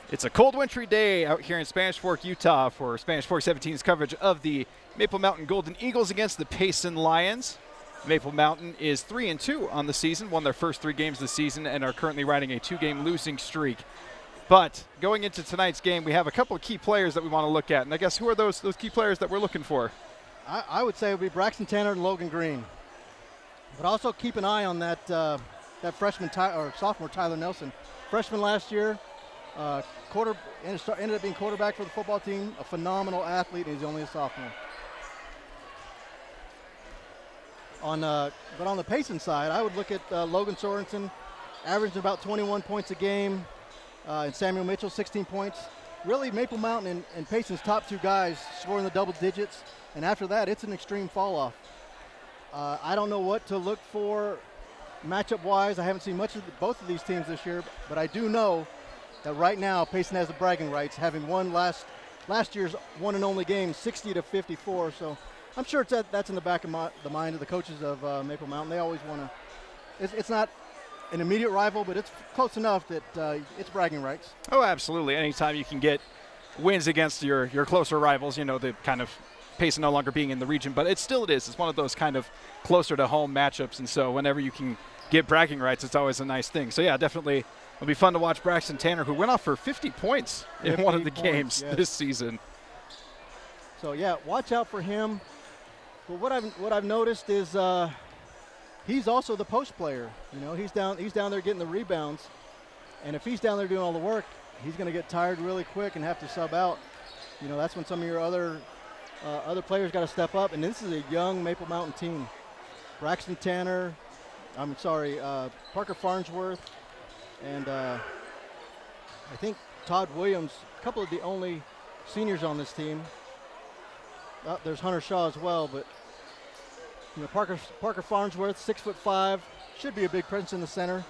It's a cold wintry day out here in Spanish Fork, Utah for Spanish Fork 17's coverage of the Maple Mountain Golden Eagles against the Payson Lions. Maple Mountain is 3-2 on the season, won their first 3 games of the season, and are currently riding a 2-game losing streak. But going into tonight's game, we have a couple of key players that we want to look at. And I guess who are those key players that we're looking for? I would say it would be Braxton Tanner and Logan Green. But also keep an eye on that freshman or sophomore Tyler Nelson. Freshman last year, ended up being quarterback for the football team, a phenomenal athlete, and he's only a sophomore. But on the Payson side, I would look at Logan Sorensen, averaging about 21 points a game, and Samuel Mitchell, 16 points. Really, Maple Mountain and Payson's top 2 guys scoring the double digits, and after that, it's an extreme fall-off. I don't know what to look for matchup-wise. I haven't seen much of both of these teams this year, but I do know that right now Payson has the bragging rights, having won last year's one and only game, 60-54. So I'm sure that's in the back of the mind of the coaches of Maple Mountain. They always want to. It's not an immediate rival, but it's close enough that it's bragging rights. Oh, absolutely. Anytime you can get wins against your closer rivals, the kind of Payson no longer being in the region, but it is. It's one of those kind of closer to home matchups, and so whenever you can get bragging rights, it's always a nice thing. So yeah, definitely it'll be fun to watch Braxton Tanner, who went off for 50 points in one of the games this season. So yeah, watch out for him. But what I've noticed is he's also the post player. He's down there getting the rebounds, and if he's down there doing all the work, he's going to get tired really quick and have to sub out. That's when some of your other players got to step up, and this is a young Maple Mountain team. Braxton Tanner, Parker Farnsworth, and I think Todd Williams, a couple of the only seniors on this team. There's Hunter Shaw as well, but Parker Farnsworth, 6'5", should be a big presence in the center,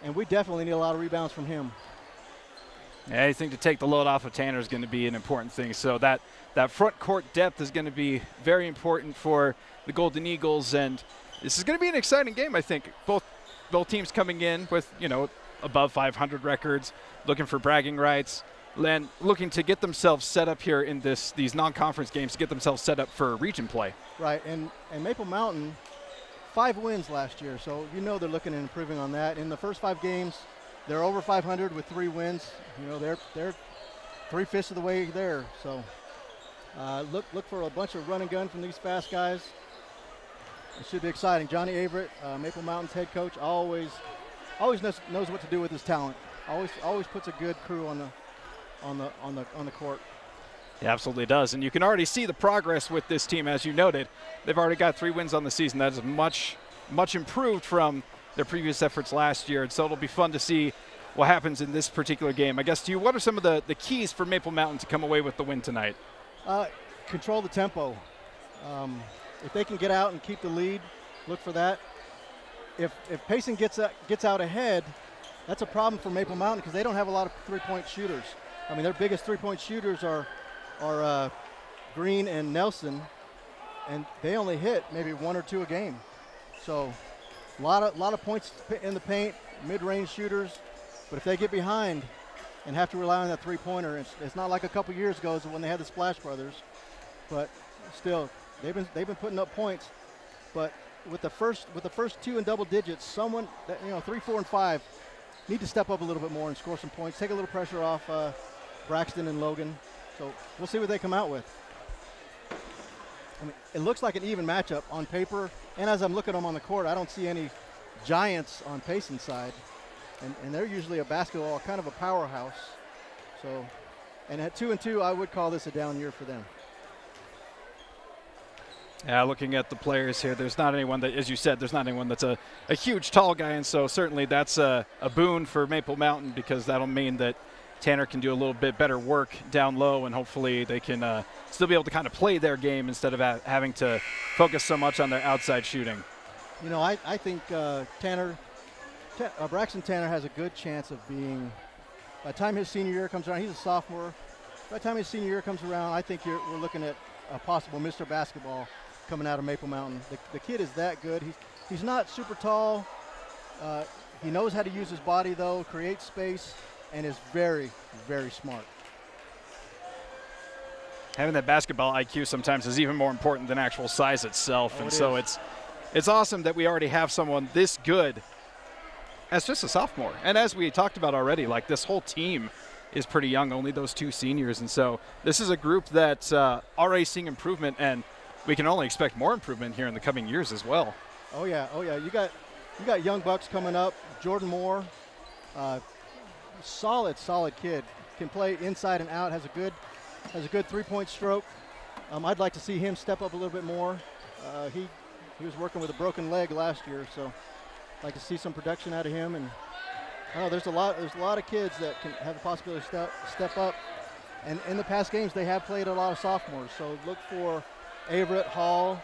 and we definitely need a lot of rebounds from him. Yeah, I think to take the load off of Tanner is going to be an important thing. So that front court depth is going to be very important for the Golden Eagles, and this is going to be an exciting game. I think both teams coming in with above 500 records, looking for bragging rights, and looking to get themselves set up here in these non-conference games to get themselves set up for region play. Right, and Maple Mountain, 5 wins last year, so they're looking at improving on that. In the first 5 games, they're over 500 with 3 wins. They're 3/5 of the way there. So look for a bunch of run and gun from these fast guys. It should be exciting. Johnny Averett, Maple Mountain's head coach, always knows what to do with his talent. Always puts a good crew on the court. He absolutely does, and you can already see the progress with this team, as you noted. They've already got 3 wins on the season. That is much improved from their previous efforts last year, and so it'll be fun to see what happens in this particular game. I guess to you, what are some of the keys for Maple Mountain to come away with the win tonight? Control the tempo. If they can get out and keep the lead, look for that. If Payson gets out ahead, that's a problem for Maple Mountain because they don't have a lot of 3-point shooters. I mean, their biggest 3-point shooters are Green and Nelson, and they only hit maybe 1 or 2 a game. So a lot of points in the paint, mid-range shooters. But if they get behind and have to rely on that 3-pointer, it's not like a couple years ago when they had the Splash Brothers. But still, they've been putting up points. But with the first 2 in double digits, someone that 3, 4, and 5 need to step up a little bit more and score some points. Take a little pressure off Braxton and Logan. So we'll see what they come out with. I mean, it looks like an even matchup on paper, and as I'm looking at them on the court, I don't see any giants on Payson's side, and they're usually a basketball kind of a powerhouse. So, and at 2-2, I would call this a down year for them. Yeah, looking at the players here, there's not anyone that, as you said, there's not anyone that's a huge tall guy, and so certainly that's a boon for Maple Mountain because that'll mean that Tanner can do a little bit better work down low, and hopefully they can still be able to kind of play their game instead of having to focus so much on their outside shooting. I think Braxton Tanner has a good chance of being, by the time his senior year comes around, he's a sophomore. By the time his senior year comes around, I think we're looking at a possible Mr. Basketball coming out of Maple Mountain. The kid is that good. He's not super tall. He knows how to use his body, though, create space. and is very, very smart. Having that basketball IQ sometimes is even more important than actual size itself. Oh, and so it's awesome that we already have someone this good as just a sophomore. And as we talked about already, like this whole team is pretty young, only those 2 seniors. And so this is a group that's already seeing improvement, and we can only expect more improvement here in the coming years as well. Oh yeah. You got young bucks coming up. Jordan Moore, solid kid. Can play inside and out. Has a good 3-point stroke. I'd like to see him step up a little bit more. He was working with a broken leg last year, so I'd like to see some production out of him. And there's a lot of kids that can have the possibility to step up. And in the past games, they have played a lot of sophomores. So look for Averett, Hall,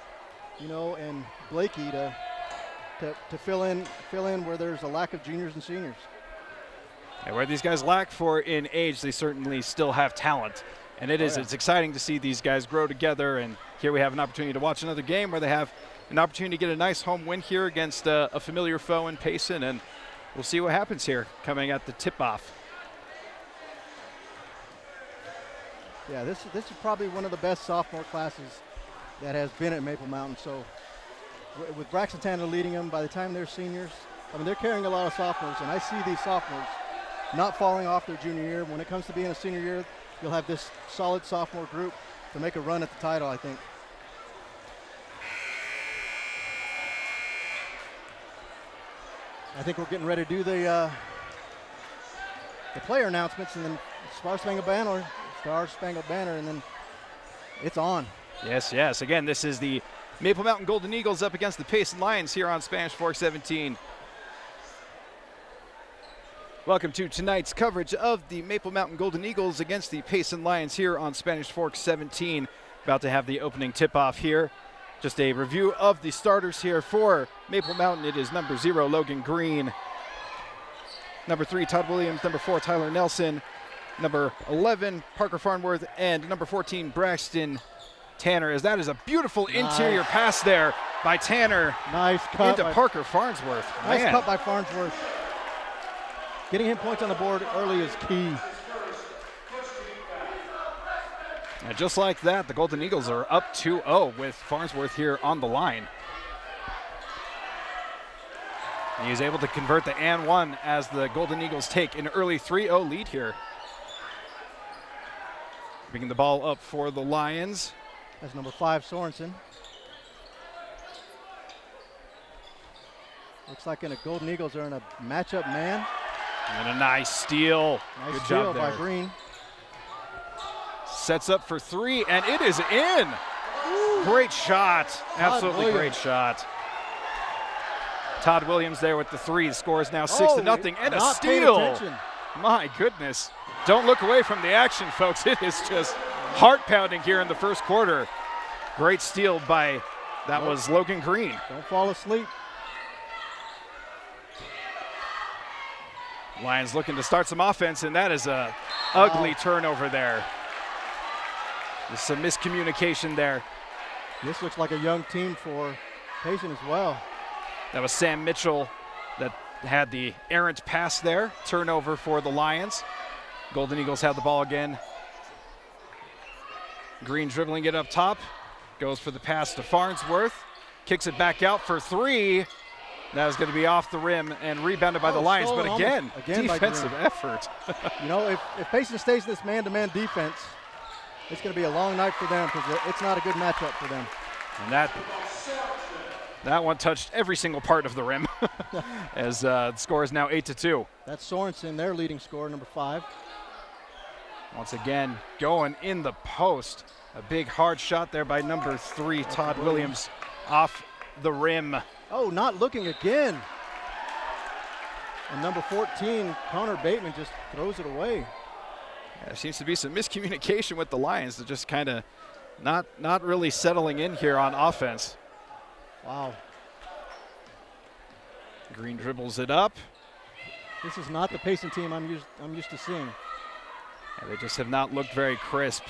and Blakey to fill in where there's a lack of juniors and seniors. And where these guys lack for in age, they certainly still have talent. And it's exciting to see these guys grow together. And here we have an opportunity to watch another game where they have an opportunity to get a nice home win here against a familiar foe in Payson. And we'll see what happens here coming at the tip-off. Yeah, this is probably one of the best sophomore classes that has been at Maple Mountain. So with Braxton Tanner leading them, by the time they're seniors, they're carrying a lot of sophomores. And I see these sophomores not falling off their junior year. When it comes to being a senior year, you'll have this solid sophomore group to make a run at the title, I think. I think we're getting ready to do the player announcements, and then Star Spangled Banner, and then it's on. Yes. Again, this is the Maple Mountain Golden Eagles up against the Payson Lions here on Spanish Fork 17. Welcome to tonight's coverage of the Maple Mountain Golden Eagles against the Payson Lions here on Spanish Fork 17. About to have the opening tip-off here. Just a review of the starters here for Maple Mountain. It is number 0, Logan Green. Number 3, Todd Williams. Number 4, Tyler Nelson. Number 11, Parker Farnworth. And number 14, Braxton Tanner. As that is a beautiful interior pass there by Tanner. Nice cut into Parker Farnsworth. Nice cut by Farnsworth. Getting him points on the board early is key. And just like that, the Golden Eagles are up 2-0 with Farnsworth here on the line. He is able to convert the and one as the Golden Eagles take an early 3-0 lead here. Picking the ball up for the Lions. That's number 5, Sorensen. Looks like the Golden Eagles are in a matchup man. And a nice steal. Nice Good steal job there by Green. Sets up for 3, and it is in. Ooh. Great shot. Absolutely great shot. Todd Williams there with the 3. The score is now 6-0, and a steal. My goodness. Don't look away from the action, folks. It is just heart-pounding here in the first quarter. Great steal by, that was Logan Green. Don't fall asleep. Lions looking to start some offense, and that is a ugly turnover there. There's some miscommunication there. This looks like a young team for Payson as well. That was Sam Mitchell that had the errant pass there. Turnover for the Lions. Golden Eagles have the ball again. Green dribbling it up top. Goes for the pass to Farnsworth. Kicks it back out for 3. That is going to be off the rim and rebounded by the Lions. But again defensive effort. If Payson stays in this man-to-man defense, it's going to be a long night for them because it's not a good matchup for them. And that one touched every single part of the rim as the score is now 8-2. That's Sorensen, their leading scorer, number 5. Once again, going in the post. A big hard shot there by number 3, Todd Williams, off the rim. Oh, not looking again. And number 14, Connor Bateman, just throws it away. Yeah, there seems to be some miscommunication with the Lions. They're just kind of not really settling in here on offense. Wow. Green dribbles it up. This is not the Payson team I'm used to seeing. Yeah, they just have not looked very crisp.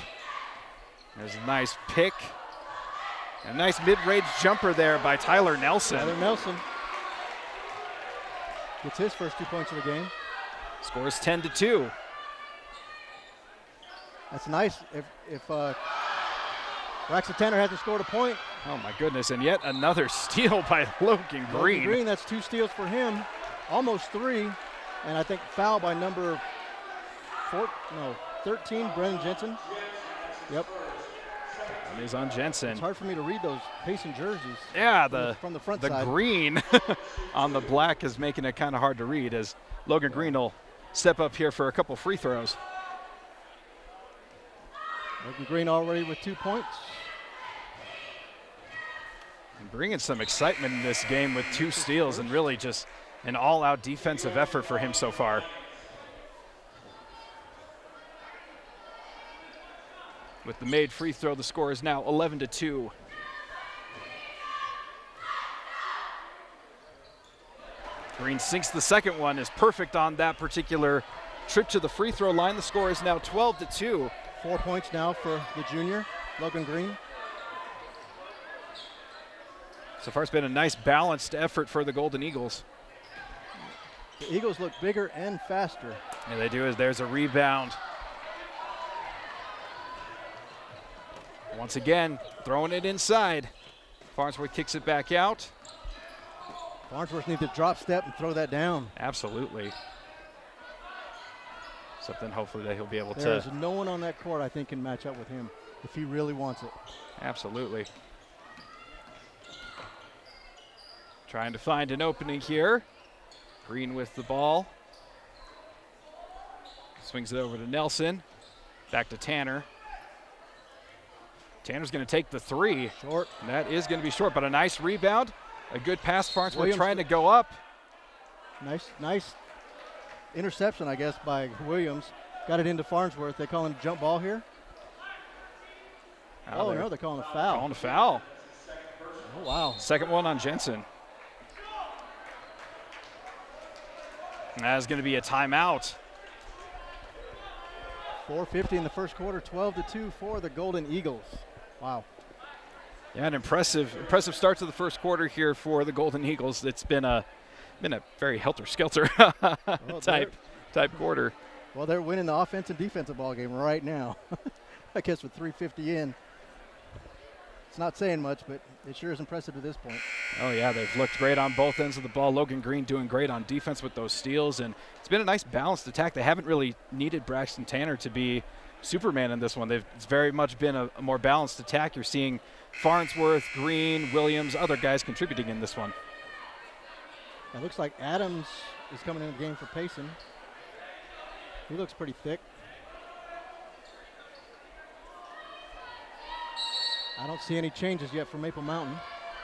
There's a nice pick. A nice mid-range jumper there by Tyler Nelson. Tyler Nelson gets his first 2 points of the game. Score is 10-2. That's nice. If Braxton Tanner hasn't scored a point. Oh my goodness, and yet another steal by Logan Green. Green, that's 2 steals for him, almost 3. And I think foul by number 13, Brennan Jensen. Yep. And he's on Jensen. It's hard for me to read those Payson jerseys. Yeah, from the front the side. green on the black is making it kind of hard to read as Logan Green will step up here for a couple free throws. Logan Green already with 2 points. And bringing some excitement in this game with 2 steals and really just an all-out defensive effort for him so far. With the made free throw, the score is now 11-2. Green sinks the second one, is perfect on that particular trip to the free throw line. The score is now 12-2. 4 points now for the junior, Logan Green. So far it's been a nice balanced effort for the Golden Eagles. The Eagles look bigger and faster. Yeah, they do. As there's a rebound. Once again, throwing it inside. Farnsworth kicks it back out. Farnsworth needs to drop step and throw that down. Absolutely. Something hopefully that he'll be able There's to. no one on that court I think can match up with him if he really wants it. Absolutely. Trying to find an opening here. Green with the ball. Swings it over to Nelson. Back to Tanner. Tanner's going to take the 3. Short. And that is going to be short, but a nice rebound. A good pass. Farnsworth Williams trying to go up. Nice interception, I guess, by Williams. Got it into Farnsworth. They call him jump ball here. Oh, no, they're calling a foul. Calling a foul. Oh, wow. Second one on Jensen. And that is going to be a timeout. 4:50 in the first quarter, 12-2 for the Golden Eagles. Wow. Yeah, an impressive start to the first quarter here for the Golden Eagles. It's been a very helter-skelter type quarter. Well, they're winning the offense and defensive ball game right now. I guess with 3:50 in. It's not saying much, but it sure is impressive to this point. Oh, yeah, they've looked great on both ends of the ball. Logan Green doing great on defense with those steals, and it's been a nice balanced attack. They haven't really needed Braxton Tanner to be Superman in this one. It's very much been a more balanced attack. You're seeing Farnsworth, Green, Williams, other guys contributing in this one. It looks like Adams is coming in the game for Payson. He looks pretty thick. I don't see any changes yet for Maple Mountain.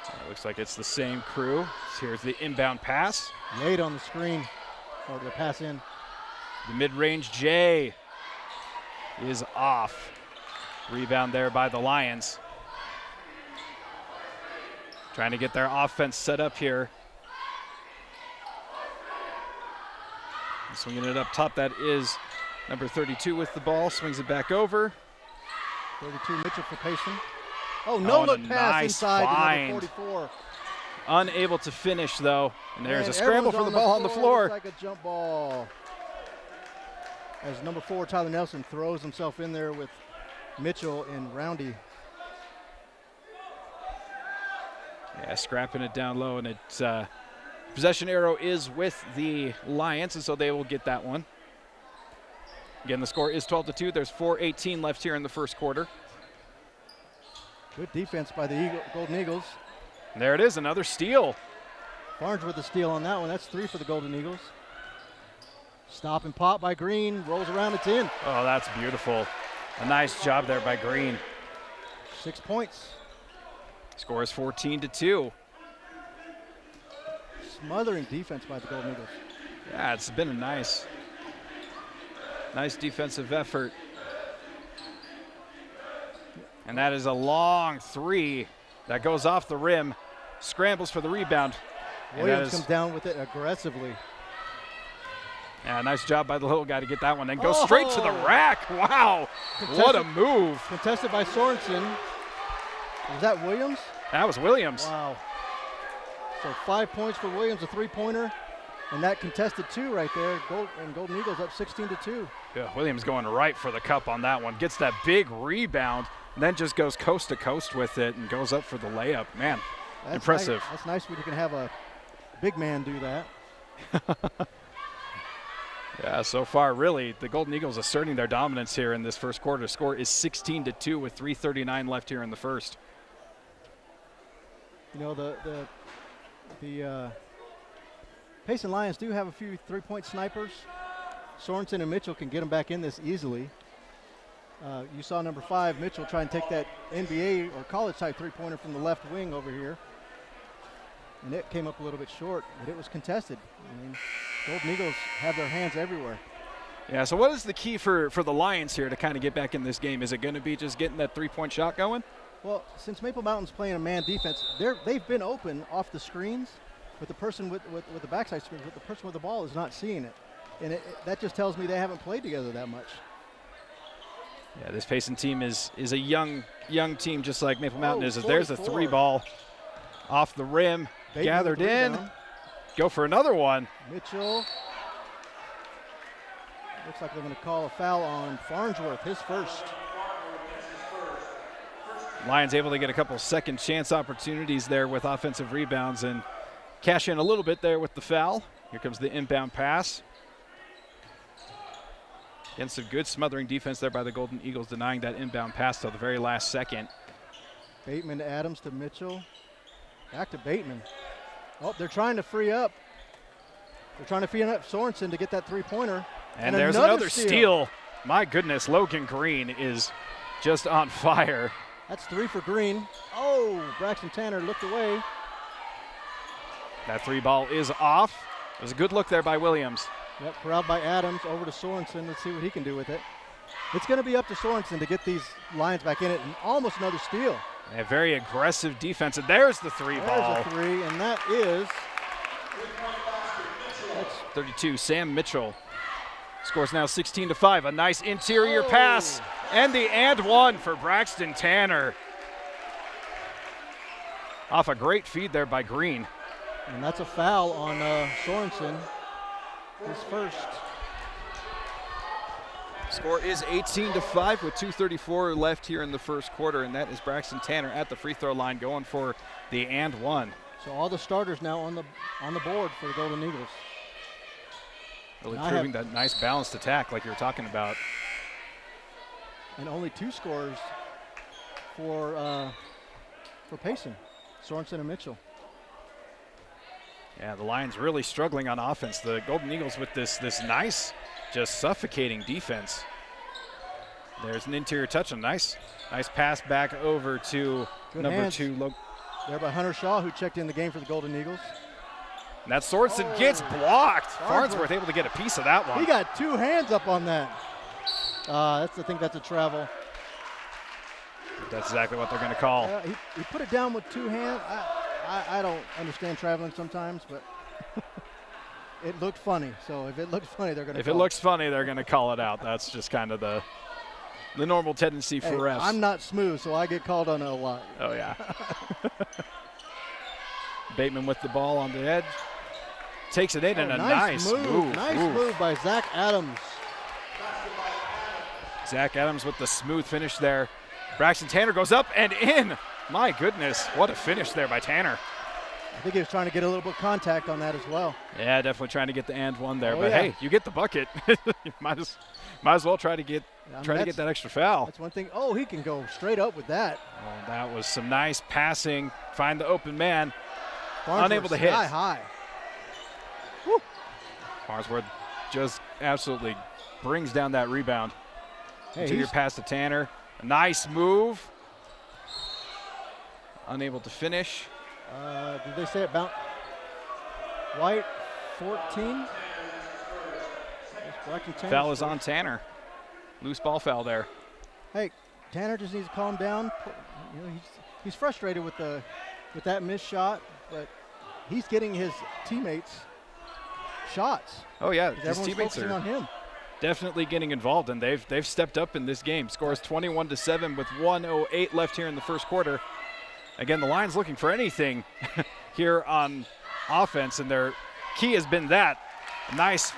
It looks like it's the same crew. Here's the inbound pass. Late on the screen, or the pass in. The mid-range J is off. Rebound there by the Lions. Trying to get their offense set up here. Swinging it up top, that is number 32 with the ball. Swings it back over. 32 Mitchell for Payson. Oh, no look pass nice inside find. to number 44. Unable to finish though. And there's And a scramble for the ball on the floor. Looks like a jump ball. As number 4, Tyler Nelson, throws himself in there with Mitchell and Roundy. Yeah, scrapping it down low, and it's possession arrow is with the Lions, and so they will get that one. Again, the score is 12-2. There's 4:18 left here in the first quarter. Good defense by the Golden Eagles. And there it is, another steal. Barnes with the steal on that one. That's 3 for the Golden Eagles. Stop and pop by Green. Rolls around, it's in. Oh, that's beautiful. A nice job there by Green. 6 points. Score is 14-2. Smothering defense by the Golden Eagles. Yeah, it's been a nice defensive effort. And that is a long 3 that goes off the rim. Scrambles for the rebound. Williams comes down with it aggressively. Yeah, nice job by the little guy to get that one. Then goes straight to the rack. Wow, what a move. Contested by Sorensen. Was that Williams? That was Williams. Wow. So 5 points for Williams, a 3-pointer. And that contested 2 right there, Golden Eagles up 16-2. Yeah, Williams going right for the cup on that one. Gets that big rebound, and then just goes coast to coast with it and goes up for the layup. Man, That's impressive. Nice. That's nice when you can have a big man do that. Yeah, so far, really, the Golden Eagles asserting their dominance here in this first quarter. Score is 16-2 with 3:39 left here in the first. You know, the Payson Lions do have a few three-point snipers. Sorensen and Mitchell can get them back in this easily. You saw number 5, Mitchell, try and take that NBA or college-type three-pointer from the left wing over here. And it came up a little bit short, but it was contested. I mean, Golden Eagles have their hands everywhere. Yeah, so what is the key for the Lions here to kind of get back in this game? Is it going to be just getting that three-point shot going? Well, since Maple Mountain's playing a man defense, they've been open off the screens, but the person with the backside screens, but the person with the ball is not seeing it. And that just tells me they haven't played together that much. Yeah, this Payson team is a young team, just like Maple Mountain is. 44. There's a 3 ball off the rim, Bateman gathered in. rebound. Go for another one. Mitchell. Looks like they're going to call a foul on Farnsworth, his first. Lions able to get a couple second chance opportunities there with offensive rebounds and cash in a little bit there with the foul. Here comes the inbound pass. Again, some good smothering defense there by the Golden Eagles, denying that inbound pass till the very last second. Bateman to Adams to Mitchell. Back to Bateman. Oh, they're trying to free up. They're trying to free up Sorensen to get that three-pointer. And there's another steal. My goodness, Logan Green is just on fire. That's 3 for Green. Oh, Braxton Tanner looked away. That 3 ball is off. It was a good look there by Williams. Yep, corralled by Adams over to Sorensen. Let's see what he can do with it. It's going to be up to Sorensen to get these Lions back in it, and almost another steal. A very aggressive defense, and there's the 3 ball. There's a 3, and that is 32, Sam Mitchell. Scores now 16-5. A nice interior pass, and the and one for Braxton Tanner. Off a great feed there by Green. And that's a foul on Sorensen, his first. Score is 18-5 with 2:34 left here in the first quarter, and that is Braxton Tanner at the free throw line going for the and one. So all the starters now on the board for the Golden Eagles. Really proving that nice balanced attack like you were talking about. And only 2 scores for Payson, Sorensen and Mitchell. Yeah, the Lions really struggling on offense. The Golden Eagles with this nice, just suffocating defense. There's an interior touch, a nice pass back over to Good number hands 2. There by Hunter Shaw, who checked in the game for the Golden Eagles. And that Sorensen gets blocked. Farnsworth able to get a piece of that one. He got 2 hands up on that. I think that's a travel. That's exactly what they're going to call. He put it down with 2 hands. I don't understand traveling sometimes, but it looked funny. So if it looks funny, they're going to. If it looks funny, they're going to call it out. That's just kind of the normal tendency for refs. I'm not smooth, so I get called on it a lot. Oh yeah. Bateman with the ball on the edge, takes it in, and a nice move. Nice move by Zach Adams. Zach Adams with the smooth finish there. Braxton Tanner goes up and in. My goodness, what a finish there by Tanner. I think he was trying to get a little bit of contact on that as well. Yeah, definitely trying to get the and one there. Hey, you get the bucket. You might as well try to get that extra foul. That's one thing. Oh, he can go straight up with that. Oh, that was some nice passing. Find the open man. Farnsworth Unable to hit. High. Woo. Farnsworth just absolutely brings down that rebound. Interior pass to Tanner. A nice move. Unable to finish. Did they say it bounced? White, 14. Foul is on Tanner. Loose ball foul there. Hey, Tanner just needs to calm down. You know, he's frustrated with that missed shot, but he's getting his teammates shots. Oh yeah, his teammates are on him. Definitely getting involved, and they've stepped up in this game. Scores 21-7 with 1:08 left here in the first quarter. Again, the Lions looking for anything here on offense, and they're key has been that. Nice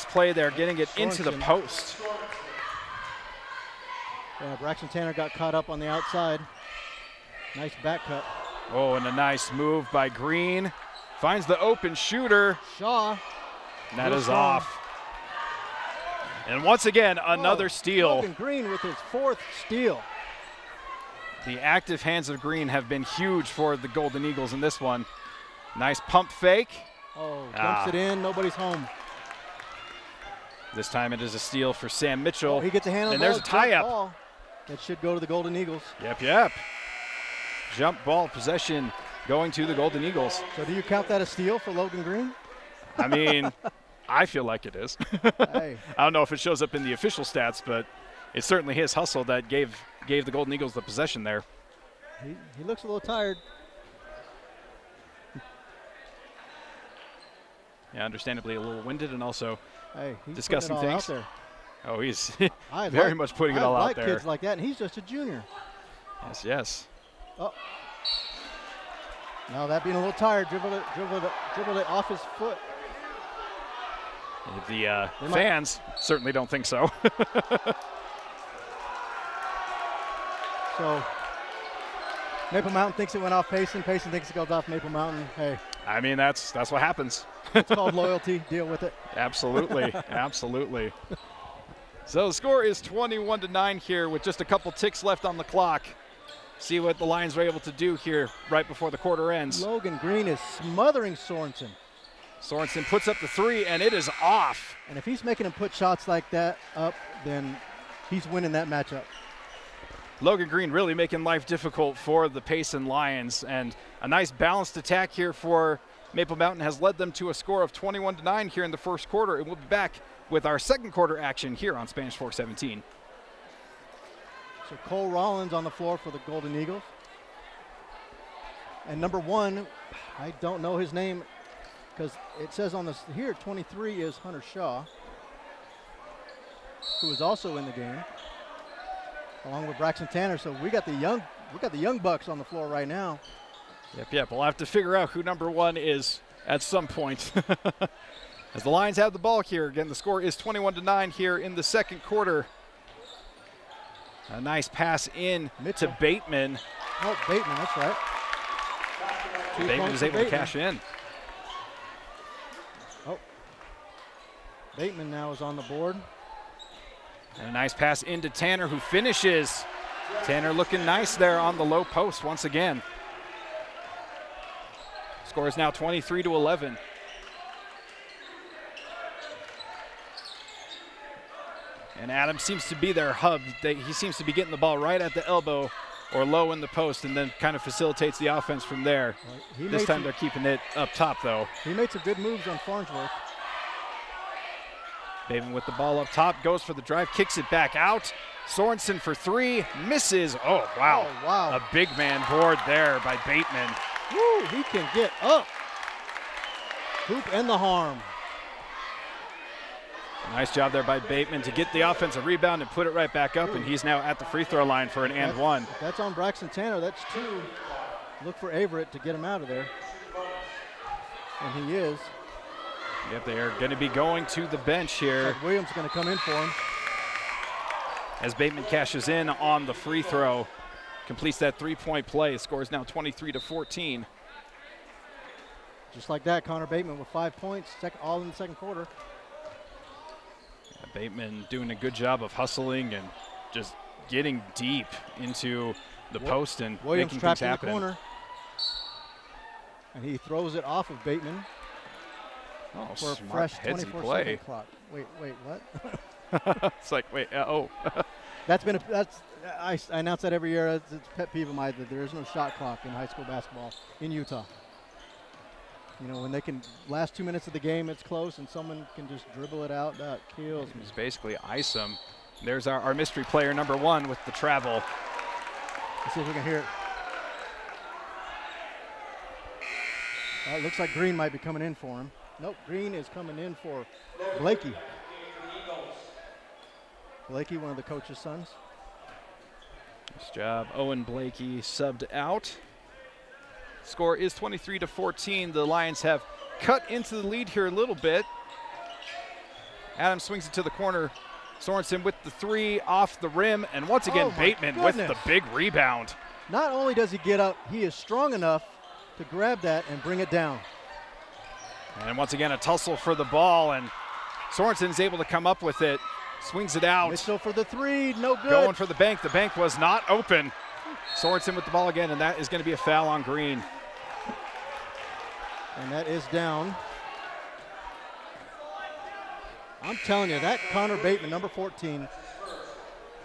play there, getting it into the post. Yeah, Braxton Tanner got caught up on the outside. Nice back cut. Oh, and a nice move by Green. Finds the open shooter. Shaw. That is off. And once again, another steal. Logan Green with his 4th steal. The active hands of Green have been huge for the Golden Eagles in this one. Nice pump fake. Oh, dumps it in. Nobody's home. This time it is a steal for Sam Mitchell. Oh, he gets a hand on the ball. And there's a tie-up. Ball. That should go to the Golden Eagles. Yep. Jump ball possession going to the Golden Eagles. So do you count that a steal for Logan Green? I mean, I feel like it is. Hey. I don't know if it shows up in the official stats, but it's certainly his hustle that gave the Golden Eagles the possession there. He looks a little tired. Yeah, understandably a little winded and also he's discussing putting it all things. Out there. Oh, he's very much putting it all out there. I like kids like that, and he's just a junior. Yes. Oh. Now that being a little tired, dribbled it off his foot. The fans certainly don't think so. So Maple Mountain thinks it went off Payson. Payson thinks it goes off Maple Mountain. Hey. I mean, that's what happens. It's called loyalty. Deal with it. Absolutely. Absolutely. So the score is 21-9 here with just a couple ticks left on the clock. See what the Lions are able to do here right before the quarter ends. Logan Green is smothering Sorensen. Sorensen puts up the 3, and it is off. And if he's making him put shots like that up, then he's winning that matchup. Logan Green really making life difficult for the Payson Lions, and a nice balanced attack here for Maple Mountain has led them to a score of 21-9 here in the first quarter, and we'll be back with our second quarter action here on Spanish Fork 17. So Cole Rollins on the floor for the Golden Eagles. And number 1, I don't know his name because it says on this here 23 is Hunter Shaw, who is also in the game, along with Braxton Tanner. So we got the young bucks on the floor right now. Yep. We'll have to figure out who number 1 is at some point. As the Lions have the ball here, again, the score is 21-9 here in the second quarter. A nice pass in to Bateman. Oh, Bateman, that's right. Bateman is able to cash in. Oh, Bateman now is on the board. And a nice pass into Tanner, who finishes. Tanner looking nice there on the low post once again. Score is now 23-11. And Adams seems to be their hub. He seems to be getting the ball right at the elbow or low in the post and then kind of facilitates the offense from there. This time they're keeping it up top, though. He made some good moves on Farnsworth. Bateman with the ball up top, goes for the drive, kicks it back out. Sorensen for 3, misses. Oh, wow. Oh, wow. A big man board there by Bateman. Woo, he can get up. Hoop and the harm. Nice job there by Bateman to get the offensive rebound and put it right back up, and he's now at the free throw line for an and 1. If that's on Braxton Tanner, that's 2. Look for Averett to get him out of there. And he is. Yep, they are going to be going to the bench here. Like Williams going to come in for him. As Bateman cashes in on the free throw, completes that 3-point play. Score is now 23-14. Just like that, Connor Bateman with 5 points, all in the second quarter. Bateman doing a good job of hustling and just getting deep into the post and Williams making trapped things happen. in the corner. And he throws it off of Bateman. Oh, for a smart fresh headsy 24-second clock. Wait, what? It's like, wait, oh. I announce that every year. It's a pet peeve of mine that there is no shot clock in high school basketball in Utah. You know, when they can, last 2 minutes of the game, it's close, and someone can just dribble it out, that kills me. Just basically ice them. There's our mystery player number 1 with the travel. Let's see if we can hear it. It looks like Green might be coming in for him. Nope, Green is coming in for Blakey. Blakey, one of the coach's sons. Nice job. Owen Blakey subbed out. Score is 23-14. The Lions have cut into the lead here a little bit. Adams swings it to the corner. Sorensen with the 3 off the rim, and once again, Bateman with the big rebound. Not only does he get up, he is strong enough to grab that and bring it down. And once again, a tussle for the ball, and Sorensen's able to come up with it. Swings it out. Mitchell for the 3, no good. Going for the bank. The bank was not open. Sorensen with the ball again, and that is going to be a foul on Green. And that is down. I'm telling you, that Connor Bateman, number 14,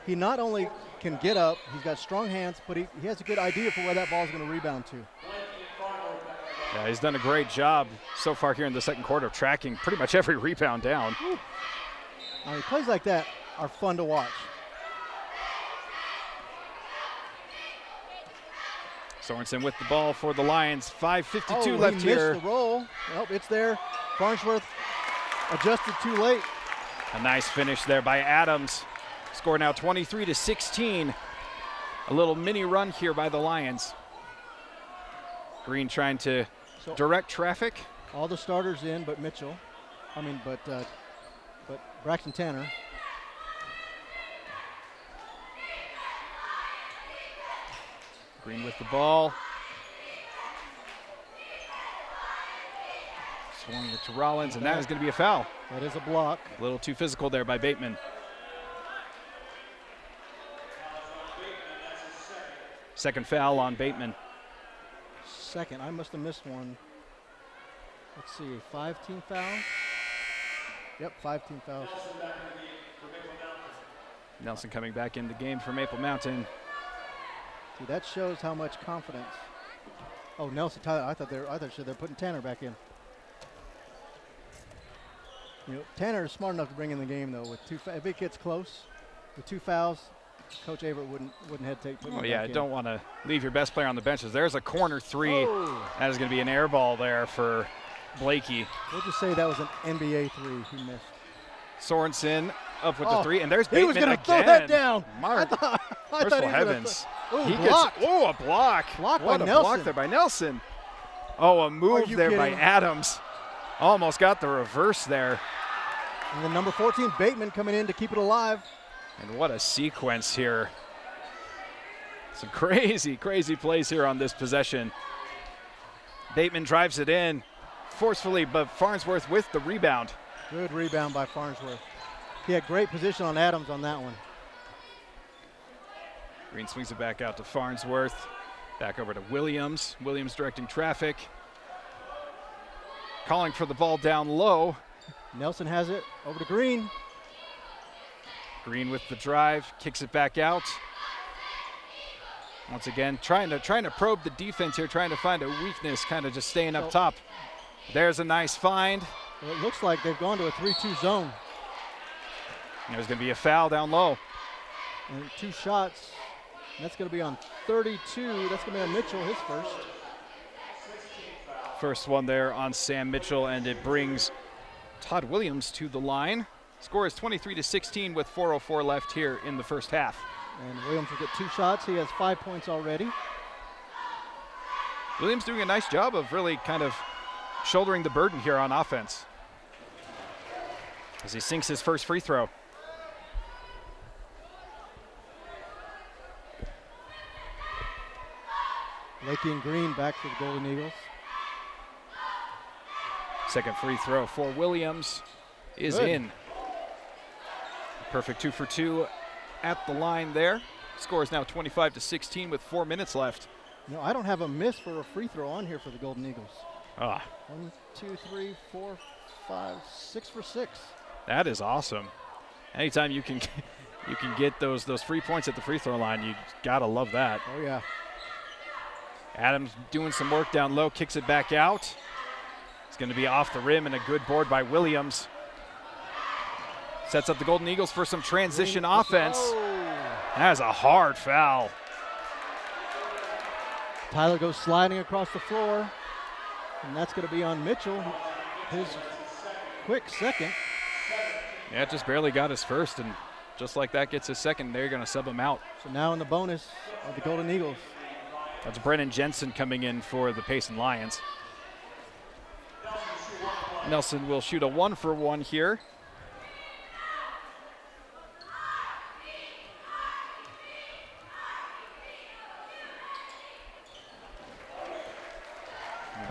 he not only can get up, he's got strong hands, but he has a good idea for where that ball is going to rebound to. Yeah, he's done a great job so far here in the second quarter of tracking pretty much every rebound down. I mean, plays like that are fun to watch. Sorensen with the ball for the Lions. 5:52 left left here. here. Missed the roll. Nope, it's there. Farnsworth adjusted too late. A nice finish there by Adams. Score now 23-16. A little mini run here by the Lions. Green trying to direct traffic. All the starters in, but Mitchell. But Braxton Tanner. Green with the ball. Swung it to Rollins, and that is going to be a foul. That is a block. A little too physical there by Bateman. Second foul on Bateman. Second, I must have missed one. Let's see, 5-team foul? Yep, 5-team fouls. Nelson coming back in the game for Maple Mountain. See, that shows how much confidence. Oh, Nelson, Tyler, I thought they're putting Tanner back in. You know, Tanner is smart enough to bring in the game though. With if it gets close, with 2 fouls, Coach Averitt wouldn't hesitate. Oh yeah, I don't want to leave your best player on the benches. There's a corner 3. Oh. That is going to be an air ball there for Blakey. We'll just say that was an NBA 3 he missed. Sorensen up with the 3, and there's Bateman again. He was going to throw that down. Merciful heavens. He blocked. A block. Block what by a Nelson. block there by Nelson. Oh, a move there by Adams. Almost got the reverse there. And then number 14, Bateman, coming in to keep it alive. And what a sequence here. Some crazy, crazy plays here on this possession. Bateman drives it in forcefully, but Farnsworth with the rebound. Good rebound by Farnsworth. He had great position on Adams on that one. Green swings it back out to Farnsworth. Back over to Williams. Williams directing traffic. Calling for the ball down low. Nelson has it over to Green. Green with the drive, kicks it back out. Once again, trying to probe the defense here, trying to find a weakness, kind of just staying up top. There's a nice find. Well, it looks like they've gone to a 3-2 zone. And there's going to be a foul down low. And 2 shots. And that's going to be on 32. That's going to be on Mitchell, his first. First one there on Sam Mitchell, and it brings Todd Williams to the line. Score is 23-16 with 4:04 left here in the first half. And Williams will get 2 shots. He has 5 points already. Williams doing a nice job of really kind of shouldering the burden here on offense as he sinks his first free throw. Lakey and Green back for the Golden Eagles. Second free throw for Williams is in. Perfect 2 for 2 at the line there. Score is now 25-16 with 4 minutes left. No, I don't have a miss for a free throw on here for the Golden Eagles. 1, 2, 3, 4, 5, 6 for 6. That is awesome. Anytime you can get those free points at the free throw line, you gotta love that. Oh yeah. Adams doing some work down low, kicks it back out. It's going to be off the rim and a good board by Williams. Sets up the Golden Eagles for some transition offense. That is a hard foul. Tyler goes sliding across the floor, and that's going to be on Mitchell, his quick second. Yeah, just barely got his first, and just like that gets his second, they're going to sub him out. So now in the bonus of the Golden Eagles. That's Brennan Jensen coming in for the Payson Lions. Nelson will shoot a 1-for-1 here.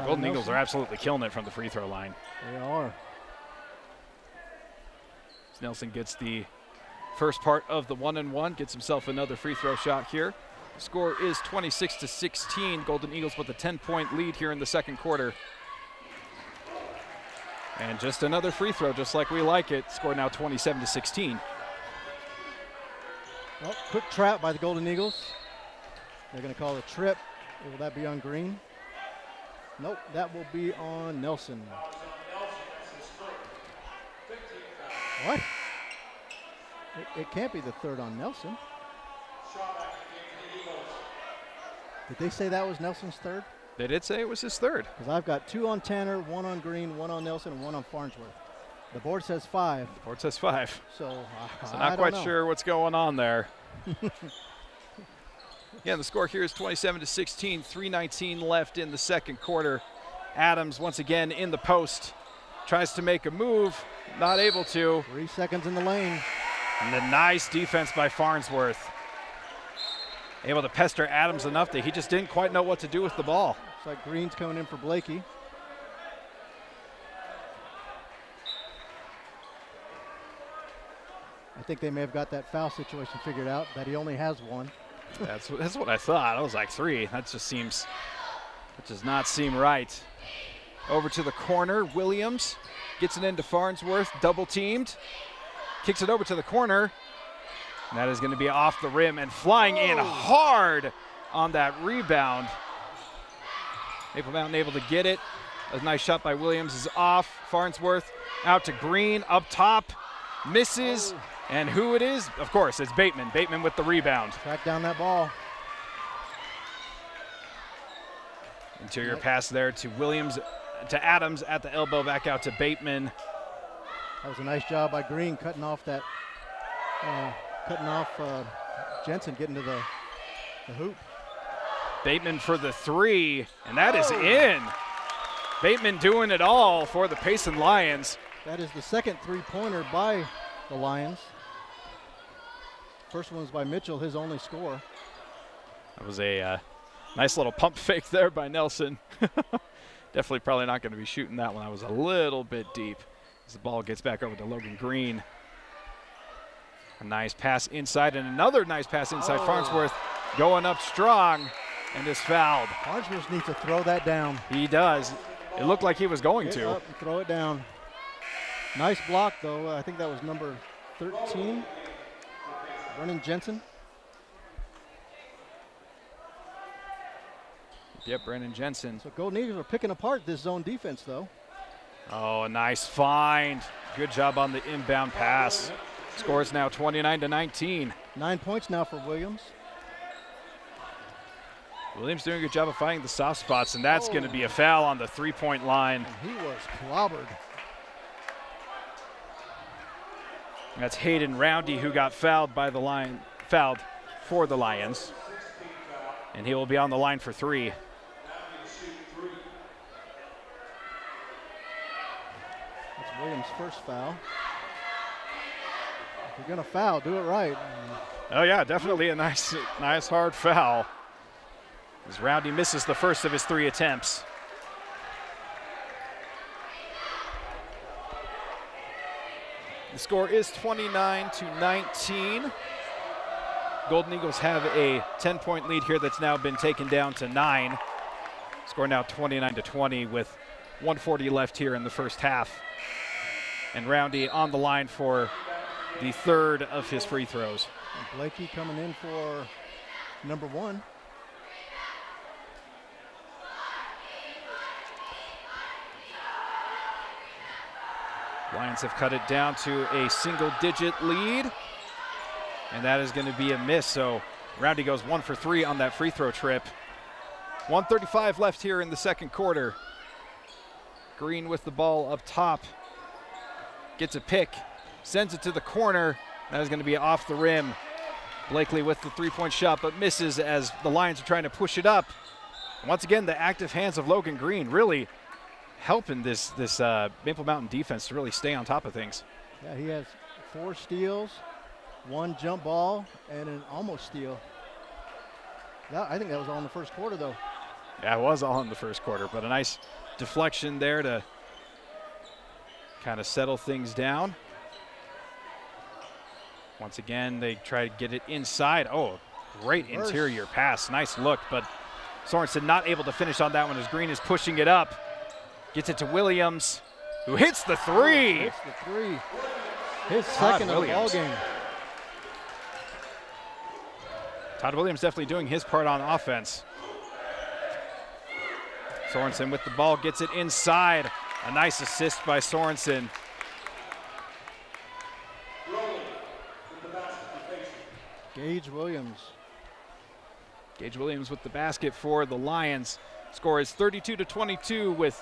Golden Eagles are absolutely killing it from the free throw line. They are. Nelson gets the first part of the 1-and-1, gets himself another free throw shot here. The score is 26-16. Golden Eagles with a 10-point lead here in the second quarter. And just another free throw, just like we like it. Score now 27-16. Well, quick trap by the Golden Eagles. They're going to call a trip. Will that be on Green? Nope, that will be on Nelson. What? It can't be the third on Nelson. Did they say that was Nelson's third? They did say it was his third. Because I've got 2 on Tanner, 1 on Green, 1 on Nelson, and 1 on Farnsworth. The board says 5. The board says 5. So not quite sure what's going on there. Again, the score here is 27-16, 3:19 left in the second quarter. Adams once again in the post, tries to make a move, not able to. 3 seconds in the lane. And the nice defense by Farnsworth. Able to pester Adams enough that he just didn't quite know what to do with the ball. Looks like Green's coming in for Blakey. I think they may have got that foul situation figured out, that he only has 1. That's what I thought. I was like 3. That does not seem right. Over to the corner, Williams gets it into Farnsworth, double teamed. Kicks it over to the corner. And that is going to be off the rim and flying in hard on that rebound. Maple Mountain able to get it. A nice shot by Williams is off. Farnsworth out to Green, up top, misses. And who it is? Of course, it's Bateman. Bateman with the rebound. Track down that ball. Interior pass there to Williams, to Adams at the elbow, back out to Bateman. That was a nice job by Green cutting off that, Jensen getting to the hoop. Bateman for the 3, and that is in. Bateman doing it all for the Payson Lions. That is the second 3-pointer by the Lions. First one was by Mitchell, his only score. That was a nice little pump fake there by Nelson. Definitely probably not going to be shooting that one. I was a little bit deep as the ball gets back over to Logan Green. A nice pass inside and another nice pass inside. Farnsworth going up strong and is fouled. Farnsworth needs to throw that down. He does. It looked like he was going Get to. Up and throw it down. Nice block, though. I think that was number 13, Brennan Jensen. Yep, Brennan Jensen. So Golden Eagles are picking apart this zone defense, though. Oh, a nice find. Good job on the inbound pass. Score is now 29-19. 9 points now for Williams. Williams doing a good job of finding the soft spots, and that's going to be a foul on the 3-point line. And he was clobbered. That's Hayden Roundy who got fouled for the Lions. And he will be on the line for 3. That's Williams' first foul. If you're going to foul, do it right. Oh yeah, definitely a nice hard foul. As Roundy misses the first of his 3 attempts. The score is 29-19. Golden Eagles have a 10-point lead here that's now been taken down to 9. Score now 29-20 with 1:40 left here in the first half. And Roundy on the line for the 3rd of his free throws. And Blakey coming in for number 1. Lions have cut it down to a single-digit lead, and that is going to be a miss. So Roundy goes 1 for 3 on that free throw trip. 1:35 left here in the second quarter. Green with the ball up top. Gets a pick, sends it to the corner. That is going to be off the rim. Blakely with the 3-point shot, but misses as the Lions are trying to push it up. And once again, the active hands of Logan Green really helping this Maple Mountain defense to really stay on top of things. Yeah, he has 4 steals, 1 jump ball, and an almost steal. I think that was all in the first quarter, though. Yeah, it was all in the first quarter, but a nice deflection there to kind of settle things down. Once again, they try to get it inside. Oh, great interior pass. Nice look, but Sorensen not able to finish on that one as Green is pushing it up. Gets it to Williams, who hits the 3. Hits the 3. His second of the ball game. Todd Williams definitely doing his part on offense. Sorensen with the ball, gets it inside. A nice assist by Sorensen. Gage Williams. Gage Williams with the basket for the Lions. Score is 32-22 with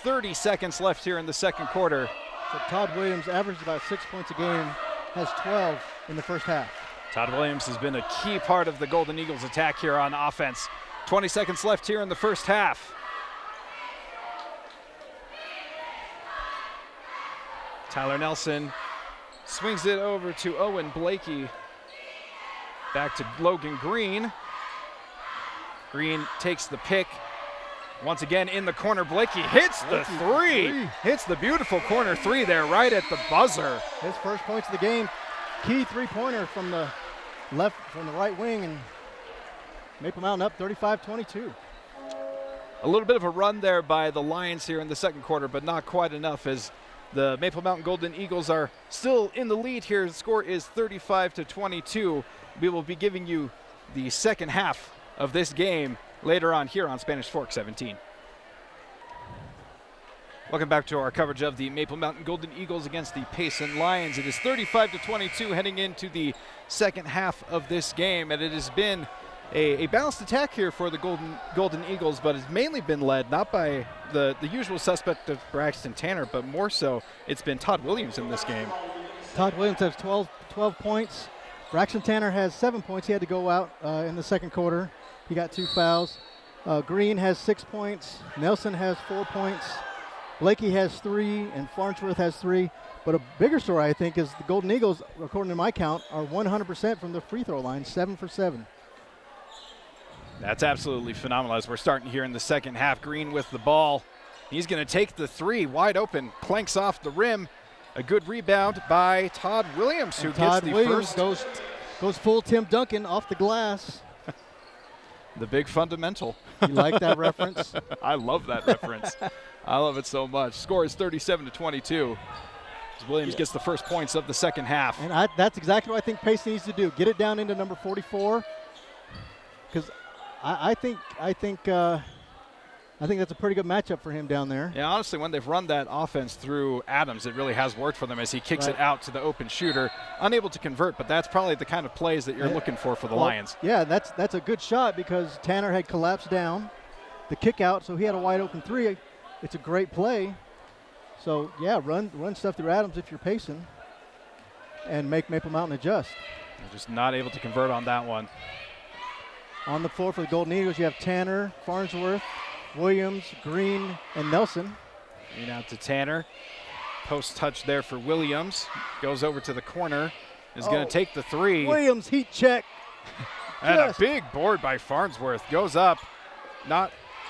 30 seconds left here in the second quarter. So Todd Williams averaged about 6 points a game, has 12 in the first half. Todd Williams has been a key part of the Golden Eagles attack here on offense. 20 seconds left here in the first half. Tyler Nelson swings it over to Owen Blakey. Back to Logan Green. Green takes the pick. Once again in the corner, Blakey hits the 3. Hits the beautiful corner 3 there right at the buzzer. His first points of the game. Key 3-pointer from the right wing, and Maple Mountain up 35-22. A little bit of a run there by the Lions here in the second quarter, but not quite enough as the Maple Mountain Golden Eagles are still in the lead here. The score is 35-22. We will be giving you the second half of this game later on here on Spanish Fork 17. Welcome back to our coverage of the Maple Mountain Golden Eagles against the Payson Lions. It is 35-22 heading into the second half of this game, and it has been a balanced attack here for the Golden Eagles, but it's mainly been led not by the usual suspect of Braxton Tanner, but more so it's been Todd Williams in this game. Todd Williams has 12 points. Braxton Tanner has 7 points. He had to go out in the second quarter. He got 2 fouls. Green has 6 points. Nelson has 4 points. Blakey has 3, and Farnsworth has 3. But a bigger story, I think, is the Golden Eagles, according to my count, are 100% from the free throw line, 7 for 7. That's absolutely phenomenal as we're starting here in the second half. Green with the ball. He's going to take the 3 wide open, clanks off the rim. A good rebound by Todd Williams, who gets the Williams first. Goes full Tim Duncan off the glass. The big fundamental. You like that reference? I love that reference. I love it so much. Score is 37-22. As Williams gets the first points of the second half. And that's exactly what I think Payson needs to do. Get it down into number 44. Because I think that's a pretty good matchup for him down there. Yeah, honestly, when they've run that offense through Adams, it really has worked for them as he kicks it out to the open shooter. Unable to convert, but that's probably the kind of plays that you're looking for the Lions. Yeah, that's a good shot because Tanner had collapsed down. The kick out, so he had a wide open 3. It's a great play. So, yeah, run stuff through Adams if you're Payson and make Maple Mountain adjust. They're just not able to convert on that one. On the floor for the Golden Eagles, you have Tanner, Farnsworth, Williams, Green, and Nelson. Green out to Tanner. Post touch there for Williams. Goes over to the corner. Is going to take the 3. Williams heat check. And a big board by Farnsworth. Goes up.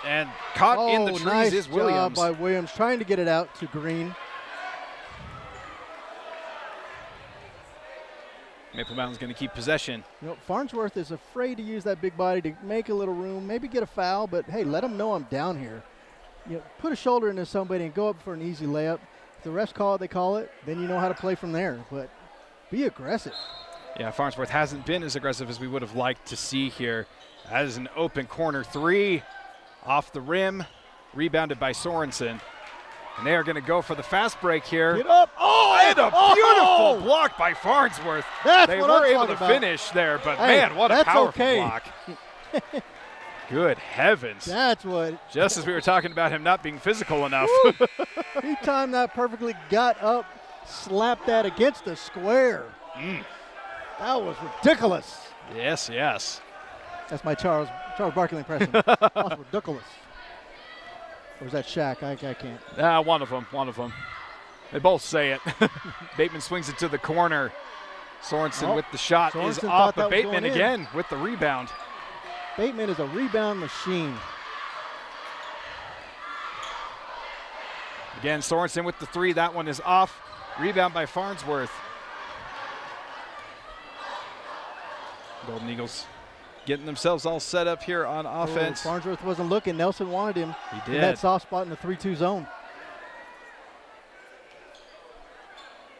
And caught in the trees nice is Williams. Job by Williams trying to get it out to Green. Maple Mountain's going to keep possession. You know, Farnsworth is afraid to use that big body to make a little room, maybe get a foul, but hey, let them know I'm down here. You know, put a shoulder into somebody and go up for an easy layup. If the refs call it, they call it. Then you know how to play from there. But be aggressive. Yeah, Farnsworth hasn't been as aggressive as we would have liked to see here. That is an open corner 3 off the rim, rebounded by Sorensen. And they are going to go for the fast break here. Get up. And a beautiful block by Farnsworth. They were able to finish there, but man, what a powerful block. Good heavens. That's what. Just as we were talking about him not being physical enough. He timed that perfectly, got up, slapped that against the square. That was ridiculous. Yes, yes. That's my Charles Barkley impression. That was ridiculous. Or was that Shaq? I can't. One of them. They both say it. Bateman swings it to the corner. Sorensen with the shot is off, but Bateman again with the rebound. Bateman is a rebound machine. Again, Sorensen with the three. That one is off. Rebound by Farnsworth. Golden Eagles getting themselves all set up here on offense. Farnsworth wasn't looking. Nelson wanted him. He did. In that soft spot in the 3-2 zone.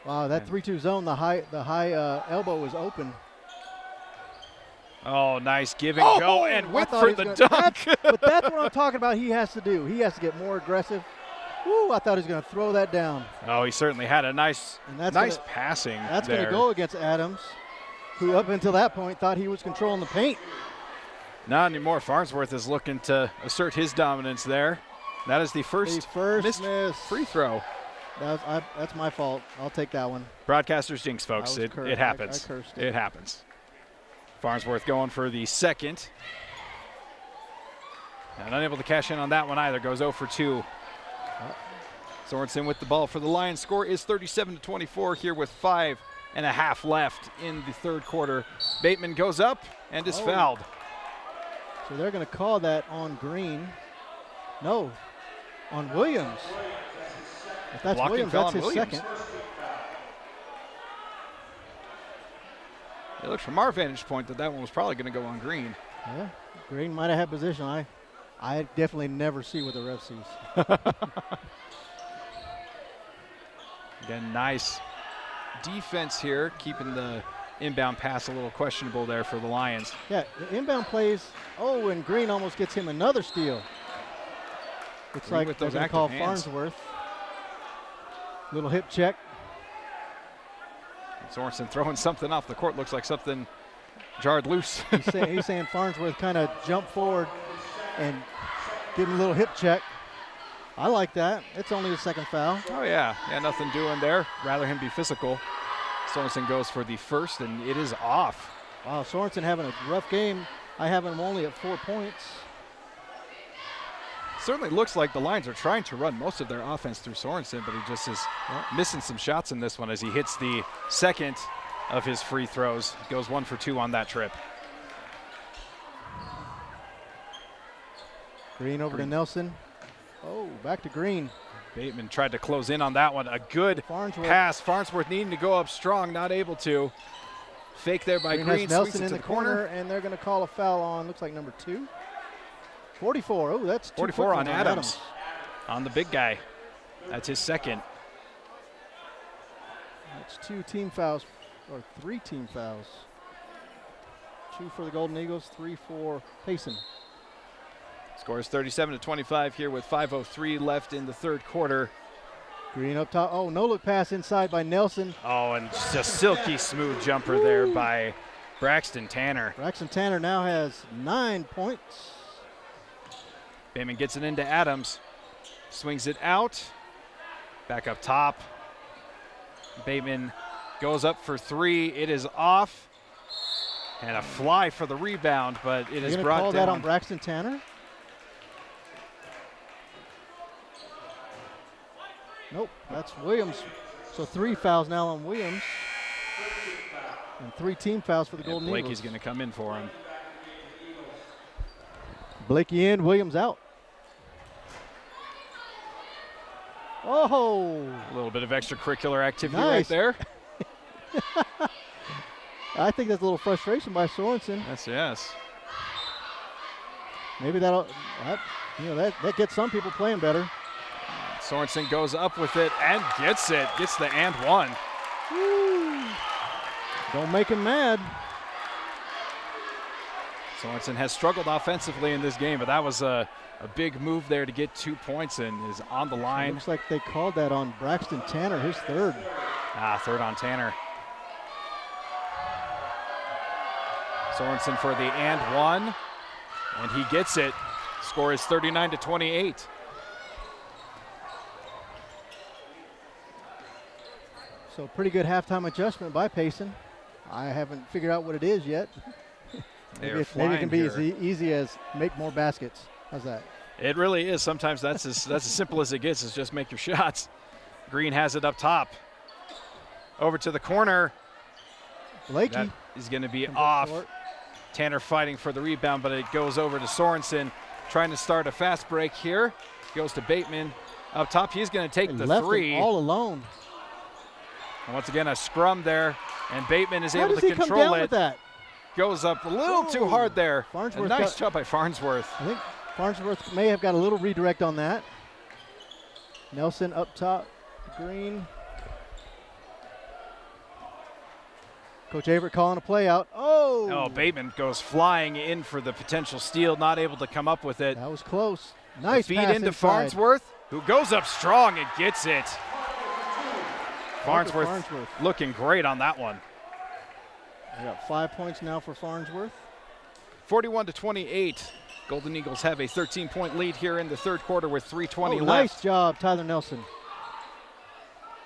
Wow, that 3-2 zone, the high elbow was open. Oh, nice give and go, and went for the dunk. But that's what I'm talking about he has to do. He has to get more aggressive. Woo, I thought he was going to throw that down. Oh, he certainly had a nice passing. That's going to go against Adams, who up until that point thought he was controlling the paint. Not anymore. Farnsworth is looking to assert his dominance there. That is the first missed free throw. That's my fault. I'll take that one. Broadcasters jinx, folks. It happens. I cursed it. It happens. Farnsworth going for the second. And unable to cash in on that one either. Goes 0 for 2. Sorensen with the ball for the Lions. Score is 37-24 here with 5.5 left in the third quarter. Bateman goes up and is fouled. So they're going to call that on Green. No, on Williams. If that's Williams, that's his second. It looks from our vantage point that one was probably going to go on Green. Yeah, Green might have had position. I definitely never see what the ref sees. Again, nice defense here, keeping the inbound pass a little questionable there for the Lions. Yeah, the inbound plays. Oh, and Green almost gets him another steal. Looks like they're going to call Farnsworth. Little hip check. Sorensen throwing something off the court. Looks like something jarred loose. He's saying Farnsworth kind of jumped forward and give him a little hip check. I like that. It's only his second foul. Oh, yeah. Yeah, nothing doing there. Rather him be physical. Sorensen goes for the first, and it is off. Wow, Sorensen having a rough game. I have him only at 4 points. Certainly looks like the Lions are trying to run most of their offense through Sorensen, but he just is missing some shots in this one as he hits the second of his free throws. Goes 1 for 2 on that trip. Green over to Nelson. Oh, back to Green. Bateman tried to close in on that one. A good pass. Farnsworth needing to go up strong, not able to. Fake there by Green. Nelson in the corner, and they're going to call a foul on, looks like number 2. 44. Oh, that's 44 on Adams. On the big guy. That's his second. That's 2 team fouls, or 3 team fouls. 2 for the Golden Eagles, 3 for Payson. Score is 37-25 here with 5:03 left in the third quarter. Green up top. Oh, no-look pass inside by Nelson. Oh, and just a silky smooth jumper there by Braxton Tanner. Braxton Tanner now has 9 points. Bateman gets it into Adams. Swings it out. Back up top. Bateman goes up for 3. It is off. And a fly for the rebound, but it is brought down. Call that on Braxton Tanner? Nope, that's Williams. So 3 fouls now on Williams. And 3 team fouls for the Golden Eagles. Blakey's going to come in for him. Blakey in, Williams out. Oh! A little bit of extracurricular activity right there. I think that's a little frustration by Sorensen. Yes. Maybe that gets some people playing better. Sorensen goes up with it and gets it. Gets the and one. Woo. Don't make him mad. Sorensen has struggled offensively in this game, but that was a big move there to get 2 points and is on the line. It looks like they called that on Braxton Tanner, his third. Third on Tanner. Sorensen for the and one, and he gets it. Score is 39-28. So pretty good halftime adjustment by Payson. I haven't figured out what it is yet. Maybe it can be as easy as make more baskets. How's that? It really is. Sometimes that's as simple as it gets, is just make your shots. Green has it up top. Over to the corner. Blakey. That is going to be off. Tanner fighting for the rebound, but it goes over to Sorensen, trying to start a fast break here. Goes to Bateman up top. He's going to take the left three. him all alone. And once again, a scrum there, and Bateman is How able does to he come control down it. with that? Goes up a little too hard there. Farnsworth A nice job by Farnsworth. I think Farnsworth may have got a little redirect on that. Nelson up top, Green. Coach Averett calling a play out. Oh, Bateman goes flying in for the potential steal, not able to come up with it. that was close. Nice Feed pass into inside. Farnsworth, who goes up strong and gets it. Farnsworth looking great on that one. We got 5 points now for Farnsworth. 41-28. Golden Eagles have a 13-point lead here in the third quarter with 3:20 left. Nice job, Tyler Nelson.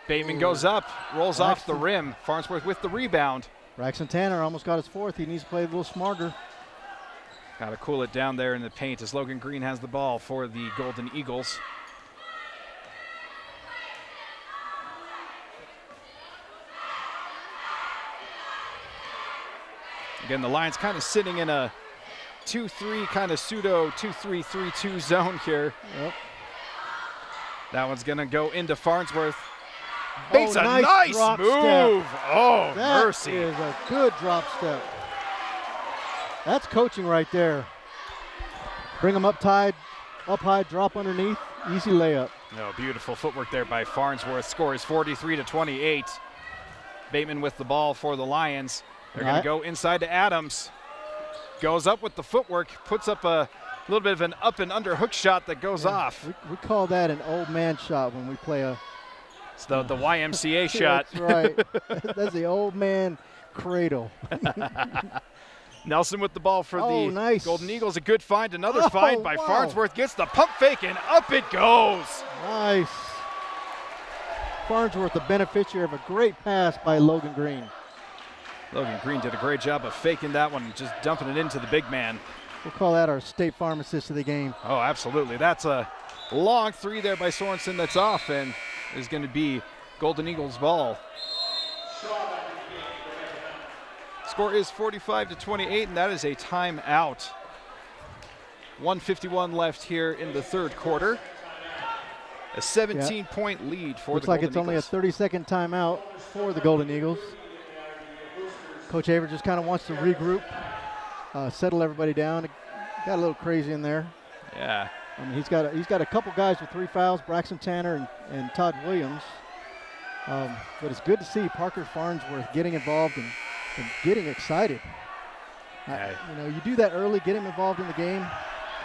Bateman goes up, rolls off the rim. Farnsworth with the rebound. Braxton Tanner almost got his fourth. He needs to play a little smarter. Got to cool it down there in the paint as Logan Green has the ball for the Golden Eagles. Again, the Lions kind of sitting in a 2-3 kind of pseudo 2-3-3-2 zone here. Yep. That one's going to go into Farnsworth. Makes a nice nice move. step. Oh, That mercy. is a good drop step. That's coaching right there. Bring them up high, drop underneath, easy layup. No, beautiful footwork there by Farnsworth. Score is 43-28. Bateman with the ball for the Lions. They're going to go inside to Adams. Goes up with the footwork, puts up a little bit of an up and under hook shot that goes off. We call that an old man shot when we play a. It's the YMCA shot. That's right. That's the old man cradle. Nelson with the ball for the nice. Golden Eagles. A good find. Another find by Farnsworth. Gets the pump fake and up it goes. Nice. Farnsworth, the beneficiary of a great pass by Logan Green. Logan Green did a great job of faking that one and just dumping it into the big man. We'll call that our State Farm assist of the game. Oh, absolutely. That's a long three there by Sorensen that's off and is going to be Golden Eagles ball. Score is 45-28, and that is a timeout. 1:51 left here in the third quarter. A 17-point lead for the Golden Eagles. Looks like it's only a 30-second timeout for the Golden Eagles. Coach Averett just kind of wants to regroup, settle everybody down. It got a little crazy in there. Yeah. I mean, he's got a couple guys with 3 fouls, Braxton Tanner and Todd Williams. But it's good to see Parker Farnsworth getting involved and getting excited. You do that early, get him involved in the game.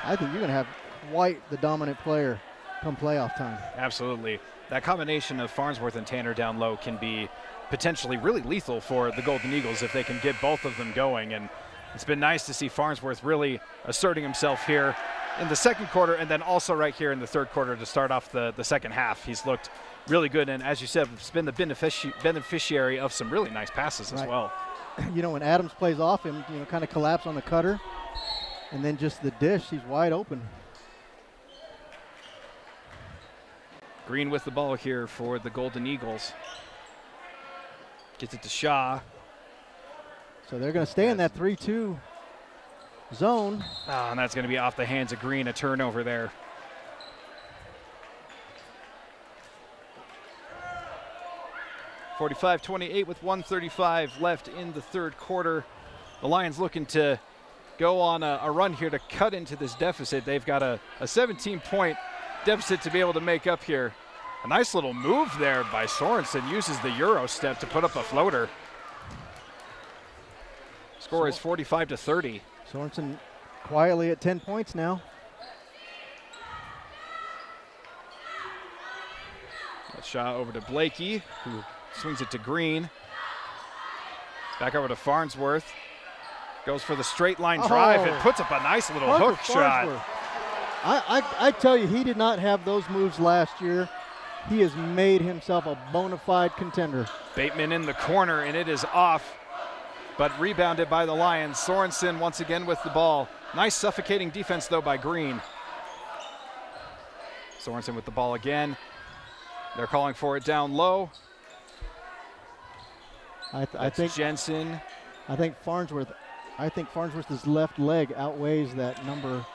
I think you're going to have White the dominant player come playoff time. Absolutely. That combination of Farnsworth and Tanner down low can be potentially really lethal for the Golden Eagles if they can get both of them going. And it's been nice to see Farnsworth really asserting himself here in the second quarter and then also right here in the third quarter to start off the second half. He's looked really good, and as you said, it's been the beneficiary of some really nice passes as well. When Adams plays off him, kind of collapse on the cutter, and then just the dish, he's wide open. Green with the ball here for the Golden Eagles. Gets it to Shaw. So they're going to stay in that 3-2 zone. And that's going to be off the hands of Green, a turnover there. (45-28) with 1:35 left in the third quarter. The Lions looking to go on a run here to cut into this deficit. They've got a 17-point deficit to be able to make up here. A nice little move there by Sorensen. Uses the Euro step to put up a floater. Score is 45-30. Sorensen quietly at 10 points now. Shot over to Blakey, who swings it to Green. Back over to Farnsworth. Goes for the straight line drive and puts up a nice little hook shot. I tell you, he did not have those moves last year. He has made himself a bona fide contender. Bateman in the corner, and it is off, but rebounded by the Lions. Sorensen once again with the ball. Nice suffocating defense, though, by Green. Sorensen with the ball again. They're calling for it down low. I think Jensen. I think Farnsworth's left leg outweighs that number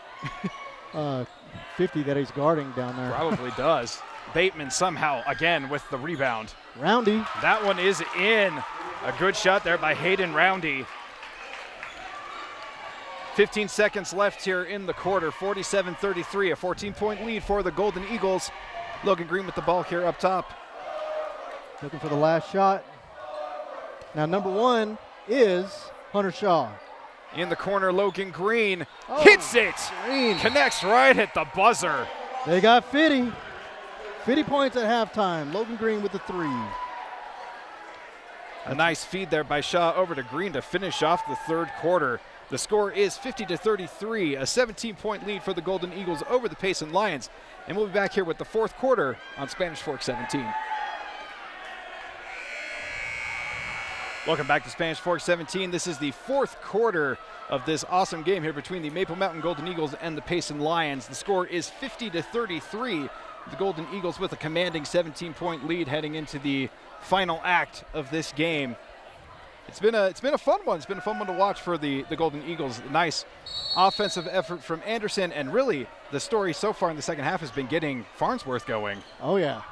50 that he's guarding down there. Probably does. Bateman somehow again with the rebound. Roundy. That one is in. A good shot there by Hayden Roundy. 15 seconds left here in the quarter. 47-33, a 14-point lead for the Golden Eagles. Logan Green with the ball here up top. Looking for the last shot. Now number 1 is Hunter Shaw. In the corner, Logan Green hits it. Green. Connects right at the buzzer. They got 50. 50 points at halftime. Logan Green with the 3. A nice feed there by Shaw over to Green to finish off the third quarter. The score is 50-33, a 17-point lead for the Golden Eagles over the Payson Lions. And we'll be back here with the fourth quarter on Spanish Fork 17. Welcome back to Spanish Fork 17. This is the fourth quarter of this awesome game here between the Maple Mountain Golden Eagles and the Payson Lions. The score is 50-33. The Golden Eagles with a commanding 17-point lead heading into the final act of this game. It's been a fun one. It's been a fun one to watch for the Golden Eagles. Nice offensive effort from Anderson, and really the story so far in the second half has been getting Farnsworth going. Oh yeah.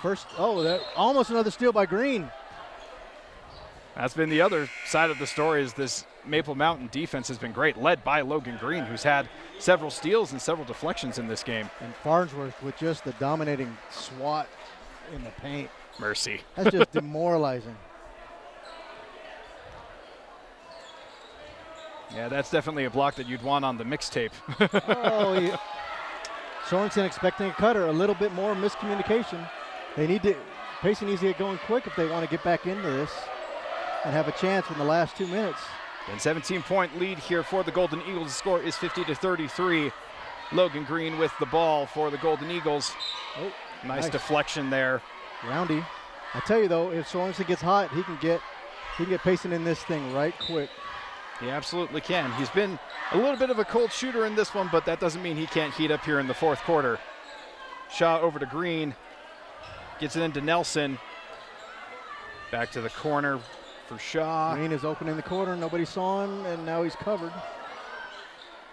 That almost another steal by Green. That's been the other side of the story, is this Maple Mountain defense has been great, led by Logan Green, who's had several steals and several deflections in this game. And Farnsworth with just the dominating swat in the paint. Mercy. That's just demoralizing. Yeah, that's definitely a block that you'd want on the mixtape. Sorensen expecting a cutter, a little bit more miscommunication. Payson needs to get going quick if they want to get back into this and have a chance in the last 2 minutes. And 17-point lead here for the Golden Eagles. The score is 50-33. Logan Green with the ball for the Golden Eagles. Oh, nice deflection there. Roundy. I tell you though, if Sorensen gets hot, he can get Payson in this thing right quick. He absolutely can. He's been a little bit of a cold shooter in this one, but that doesn't mean he can't heat up here in the fourth quarter. Shaw over to Green. Gets it into Nelson. Back to the corner for Shaw. Green is open in the corner. Nobody saw him, and now he's covered.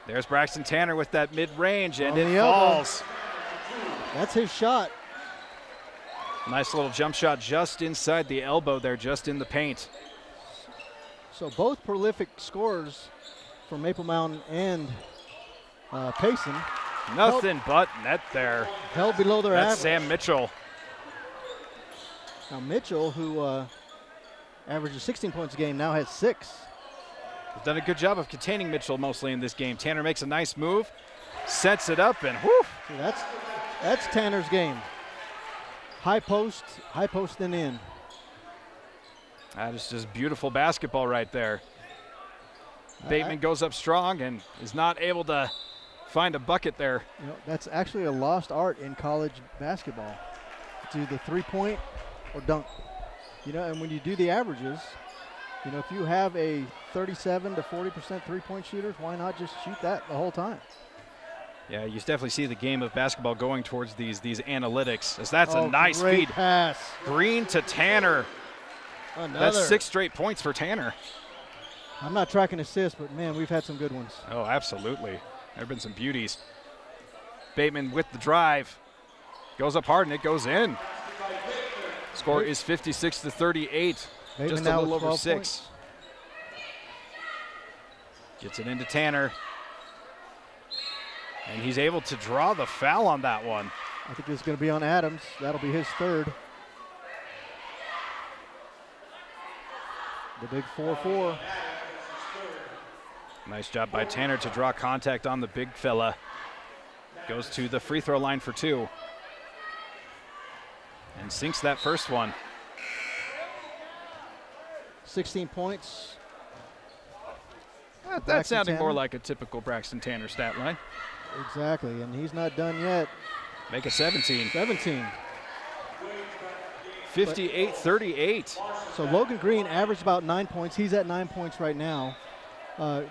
There's Braxton Tanner with that mid-range, and it elbow. falls. That's his shot. Nice little jump shot just inside the elbow there, just in the paint. So both prolific scorers for Maple Mountain and Payson. Nothing but net there. Held below their That's average. Sam Mitchell. Now Mitchell, who averages 16 points a game, now has 6. He's done a good job of containing Mitchell mostly in this game. Tanner makes a nice move, sets it up, and whoo! See, that's Tanner's game. High post and in. That is just beautiful basketball right there. Bateman goes up strong and is not able to find a bucket there. You know, that's actually a lost art in college basketball. It's either 3-point or dunk. You know, and when you do the averages, you know, if you have a 37 to 40% 3-point shooters, why not just shoot that the whole time? Yeah, you definitely see the game of basketball going towards these analytics. As that's a nice great feed. Pass. Green to Tanner. Another. That's 6 straight points for Tanner. I'm not tracking assists, but man, we've had some good ones. Oh, absolutely. There have been some beauties. Bateman with the drive. Goes up hard and it goes in. Score is 56-38. Bateman just a now little with over 12 6. points. Gets it into Tanner. And he's able to draw the foul on that one. I think it's going to be on Adams. That'll be his 3rd. The big 4-4. Nice job by Tanner to draw contact on the big fella. Goes to the free throw line for 2. And sinks that first one. 16 points. That sounded more like a typical Braxton Tanner stat line. Exactly, and he's not done yet. Make it 17. 17. 58-38. So Logan Green averaged about 9 points. He's at 9 points right now.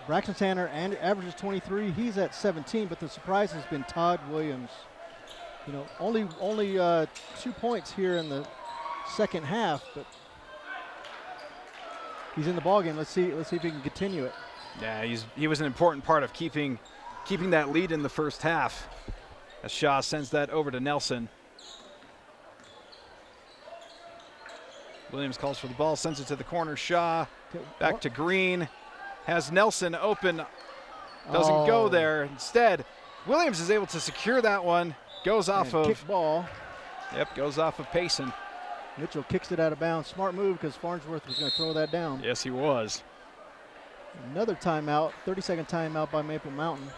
Braxton Tanner averages 23. He's at 17, but the surprise has been Todd Williams. You know, only 2 points here in the second half, but he's in the ballgame. Let's see if he can continue it. Yeah, he was an important part of keeping that lead in the first half. As Shaw sends that over to Nelson. Williams calls for the ball, sends it to the corner. Shaw back to Green. Has Nelson open. Doesn't go there. Instead, Williams is able to secure that one. Goes off of kick ball. Yep, goes off of Payson. Mitchell kicks it out of bounds. Smart move because Farnsworth was going to throw that down. Yes, he was. Another timeout, 30-second timeout by Maple Mountain.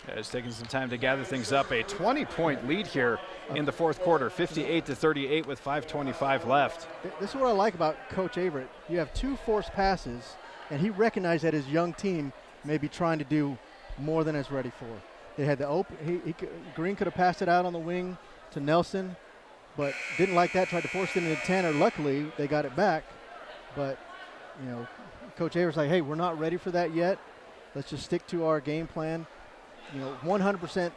Yeah, it's taking some time to gather things up. A 20-point lead here in the fourth quarter, 58-38 with 5:25 left. This is what I like about Coach Averett. You have 2 forced passes, and he recognized that his young team may be trying to do more than it's ready for. They had the open. Green could have passed it out on the wing to Nelson, but didn't like that. Tried to force it into Tanner. Luckily, they got it back. But you know, Coach Averett's like, hey, we're not ready for that yet. Let's just stick to our game plan. You know, 100%.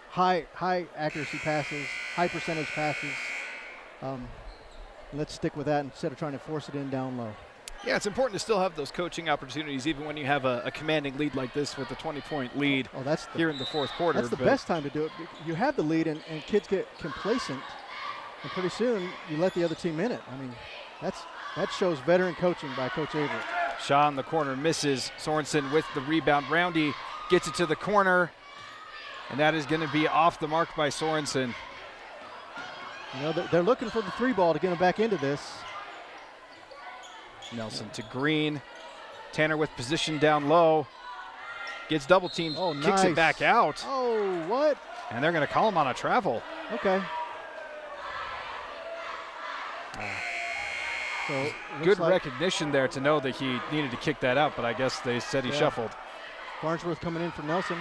High accuracy passes, high percentage passes. Let's stick with that instead of trying to force it in down low. Yeah, it's important to still have those coaching opportunities, even when you have a commanding lead like this with a 20-point lead here in the fourth quarter. That's the best time to do it. You have the lead, and kids get complacent, and pretty soon you let the other team in it. I mean, that shows veteran coaching by Coach Averett. Shaw in the corner misses. Sorensen with the rebound. Roundy gets it to the corner, and that is going to be off the mark by Sorensen. You know, they're looking for the 3 ball to get them back into this. Nelson to Green. Tanner with position down low. Gets double teamed, kicks it back out. Oh, what? And they're going to call him on a travel. Okay. So good recognition there to know that he needed to kick that out, but I guess they said he shuffled. Farnsworth coming in for Nelson.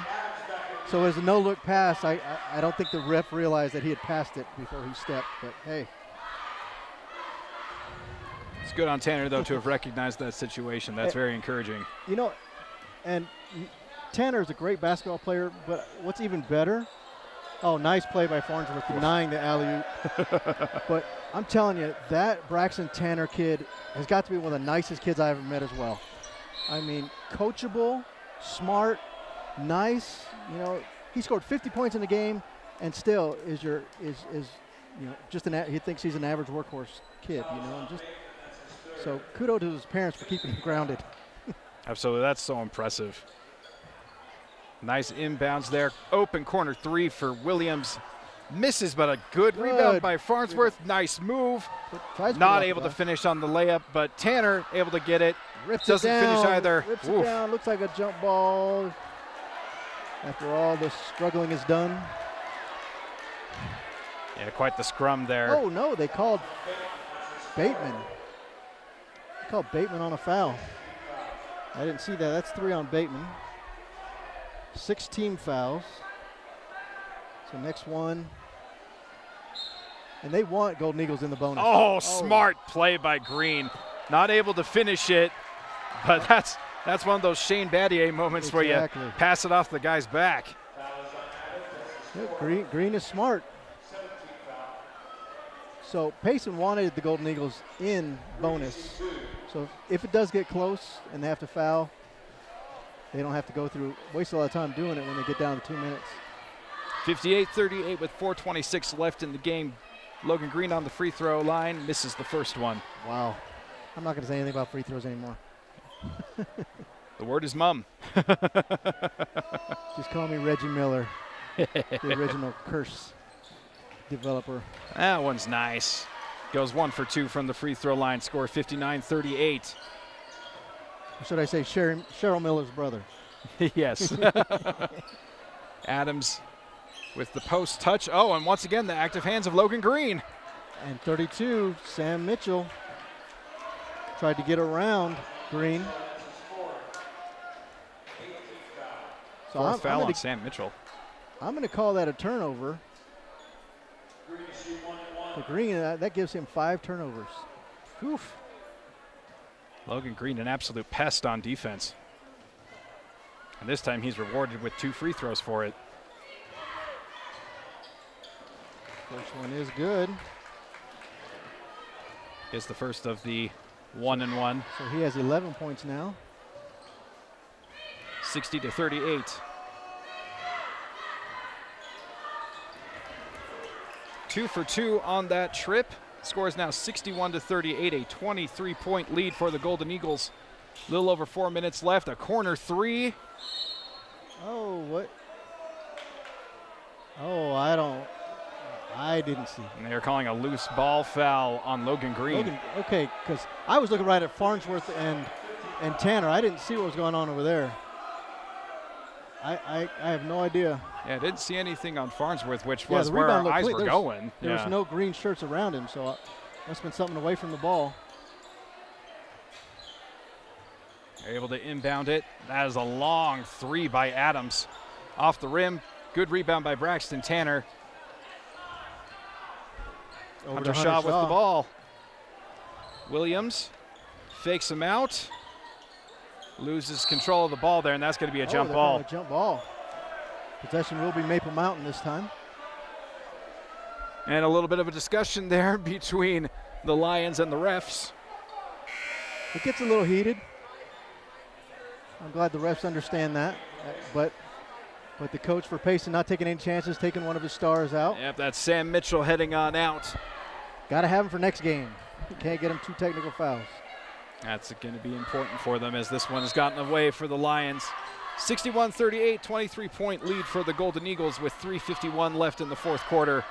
So as a no-look pass, I don't think the ref realized that he had passed it before he stepped, but hey. It's good on Tanner, though, to have recognized that situation. That's very encouraging. You know, and Tanner is a great basketball player, but what's even better, nice play by Farnsworth denying the alley-oop. But I'm telling you, that Braxton Tanner kid has got to be one of the nicest kids I ever met as well. I mean, coachable, smart, nice. You know, he scored 50 points in the game, and still is just he thinks he's an average workhorse kid. You know, and just so kudos to his parents for keeping him grounded. Absolutely, that's so impressive. Nice inbounds there. Open corner 3 for Williams. Misses, but a good rebound by Farnsworth. Nice move. Not able to finish on the layup, but Tanner able to get it. Doesn't finish either. Rips it down. Looks like a jump ball. After all the struggling is done. Yeah, quite the scrum there. Oh, no, they called Bateman. They called Bateman on a foul. I didn't see that. That's 3 on Bateman. 6 team fouls. So next one. And they want Golden Eagles in the bonus. Oh, smart play by Green. Not able to finish it, but that's one of those Shane Battier moments where you pass it off the guy's back. Yeah, Green is smart. So Payson wanted the Golden Eagles in bonus. So if it does get close and they have to foul, they don't have to waste a lot of time doing it when they get down to 2 minutes. 58-38 with 4:26 left in the game. Logan Green on the free throw line, misses the first one. Wow. I'm not going to say anything about free throws anymore. The word is mum. Just call me Reggie Miller, the original curse developer. That one's nice. Goes 1 for 2 from the free throw line, score 59-38. Or should I say Cheryl Miller's brother? Yes. Adams with the post touch. Oh, and once again, the active hands of Logan Green. And 32, Sam Mitchell tried to get around Green. So Fourth foul on Sam Mitchell. I'm going to call that a turnover. For Green, that gives him 5 turnovers. Oof. Logan Green, an absolute pest on defense. And this time he's rewarded with 2 free throws for it. First one is good. It's the first of the 1-and-1. So he has 11 points now. 60-38. 2 for 2 on that trip. Score is now 61-38, a 23-point lead for the Golden Eagles. A little over 4 minutes left. A corner 3. Oh, what? Oh, I didn't see. And they're calling a loose ball foul on Logan Green. Okay, because I was looking right at Farnsworth and Tanner. I didn't see what was going on over there. I have no idea. Yeah, I didn't see anything on Farnsworth, which was the where rebound our eyes looked were clean. going. There was no green shirts around him, so must have been something away from the ball. They're able to inbound it. That is a long 3 by Adams. Off the rim. Good rebound by Braxton Tanner. Hunter Shaw with the ball. Williams fakes him out. Loses control of the ball there, and that's going to be a jump ball. A jump ball. Possession will be Maple Mountain this time. And a little bit of a discussion there between the Lions and the refs. It gets a little heated. I'm glad the refs understand that, but the coach for Payson not taking any chances, taking one of his stars out. Yep, that's Sam Mitchell heading on out. Got to have him for next game. Can't get him 2 technical fouls. That's going to be important for them as this one has gotten away for the Lions. 61-38, 23-point lead for the Golden Eagles with 3:51 left in the 4th quarter.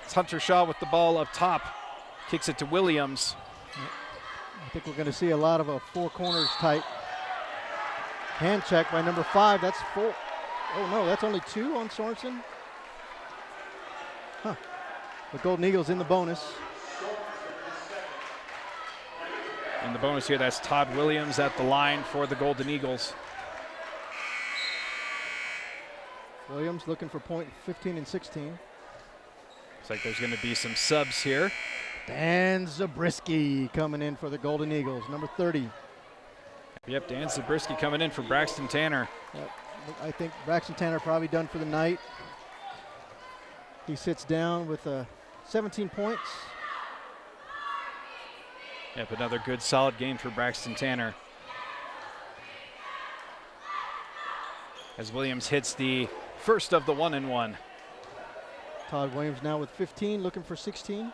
It's Hunter Shaw with the ball up top. Kicks it to Williams. I think we're going to see a lot of a 4 corners type hand check by number 5. That's 4. Oh, no, that's only 2 on Sorensen. Huh. The Golden Eagles in the bonus. In the bonus here, that's Todd Williams at the line for the Golden Eagles. Williams looking for point 15 and 16. Looks like there's going to be some subs here. Dan Zabriskie coming in for the Golden Eagles, number 30. Yep, Dan Zabriskie coming in for Braxton Tanner. Yep. I think Braxton Tanner probably done for the night. He sits down with 17 points. Yep, another good solid game for Braxton Tanner. As Williams hits the first of the 1-and-1. Todd Williams now with 15, looking for 16.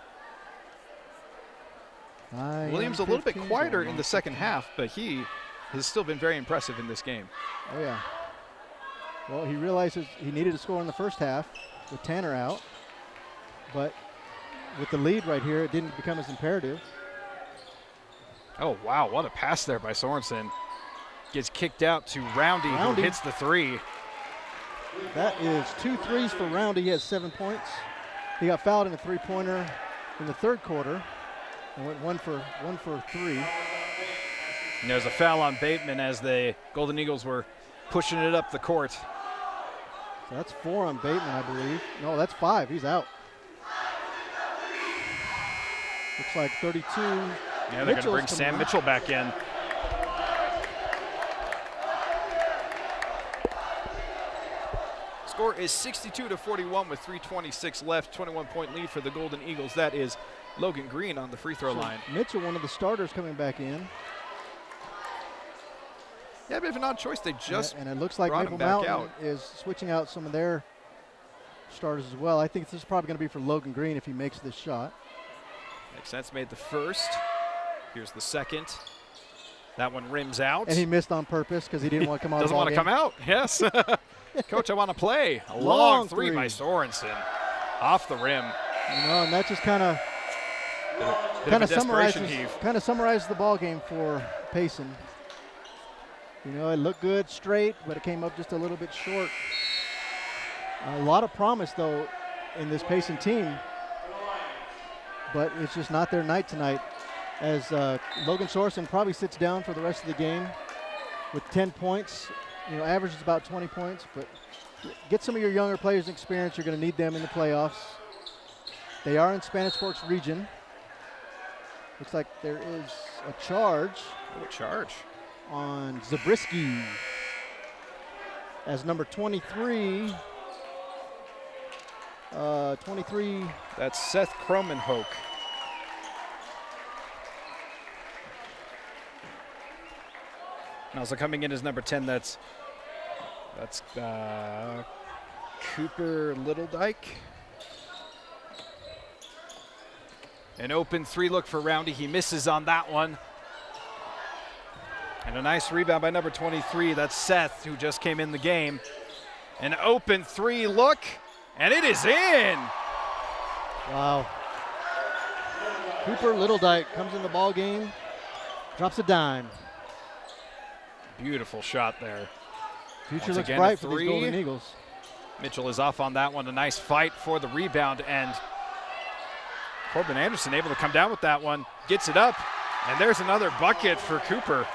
Williams a little bit quieter in the second half, but he has still been very impressive in this game. Oh, yeah. Well, he realizes he needed to score in the first half with Tanner out, but with the lead right here, it didn't become as imperative. Oh, wow, what a pass there by Sorensen. Gets kicked out to Roundy, who hits the 3. That is 2 threes for Roundy. He has 7 points. He got fouled in a 3-pointer in the 3rd quarter and went 1 for 3. And there's a foul on Bateman as the Golden Eagles were pushing it up the court. So that's 4 on Bateman, I believe. No, that's 5. He's out. Looks like 32. Yeah, they're going to bring Sam Mitchell back in. Score is 62-41 with 3:26 left. 21-point lead for the Golden Eagles. That is Logan Green on the free throw line. Mitchell, one of the starters, coming back in. Yeah, a bit of an odd choice. They just and it looks like Maple Mountain is switching out some of their starters as well. I think this is probably going to be for Logan Green if he makes this shot. Makes sense. Made the first. Here's the second. That one rims out. And he missed on purpose because he didn't want to come out. Doesn't want to come out. Yes. Coach, I want to play. A long three by Sorensen. Off the rim. You know, and that just kind of summarizes the ball game for Payson. You know, it looked good straight, but it came up just a little bit short. A lot of promise, though, in this Payson team, but it's just not their night tonight. As Logan Sorensen probably sits down for the rest of the game with 10 points. You know, averages about 20 points, but get some of your younger players experience. You're going to need them in the playoffs. They are in Spanish Forks region. Looks like there is a charge. Oh, charge. On Zabriskie. as number 23. 23. That's Seth Cromenhoek. And also coming in as number 10, that's Cooper Littledyke. An open three look for Roundy. He misses on that one. And a nice rebound by number 23. That's Seth, who just came in the game. An open three look, and it is in. Wow. Cooper Littledyke comes in the ball game, drops a dime. Beautiful shot there. Future Once looks again, bright a for these three. Golden Eagles. Mitchell is off on that one. A nice fight for the rebound, and Corbin Anderson able to come down with that one. Gets it up, and there's another bucket for Cooper.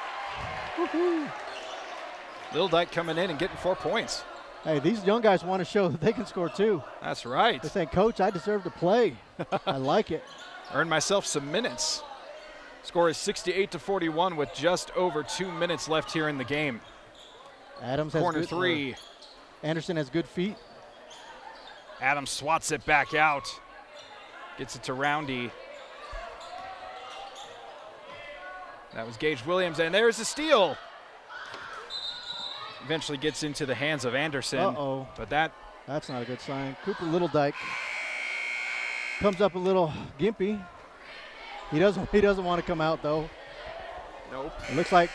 Woo-hoo. Littledyke coming in and getting 4 points. Hey, these young guys want to show that they can score too. That's right. They're saying, Coach, I deserve to play. I like it. Earned myself some minutes. Score is 68-41 with just over 2 minutes left here in the game. Adams has Corner good, three. Anderson has good feet. Adams swats it back out. Gets it to Roundy. That was Gage Williams, and there's a steal. Eventually gets into the hands of Anderson. Uh-oh. But That's not a good sign. Cooper Littledyke comes up a little gimpy. He doesn't want to come out though. Nope. It looks like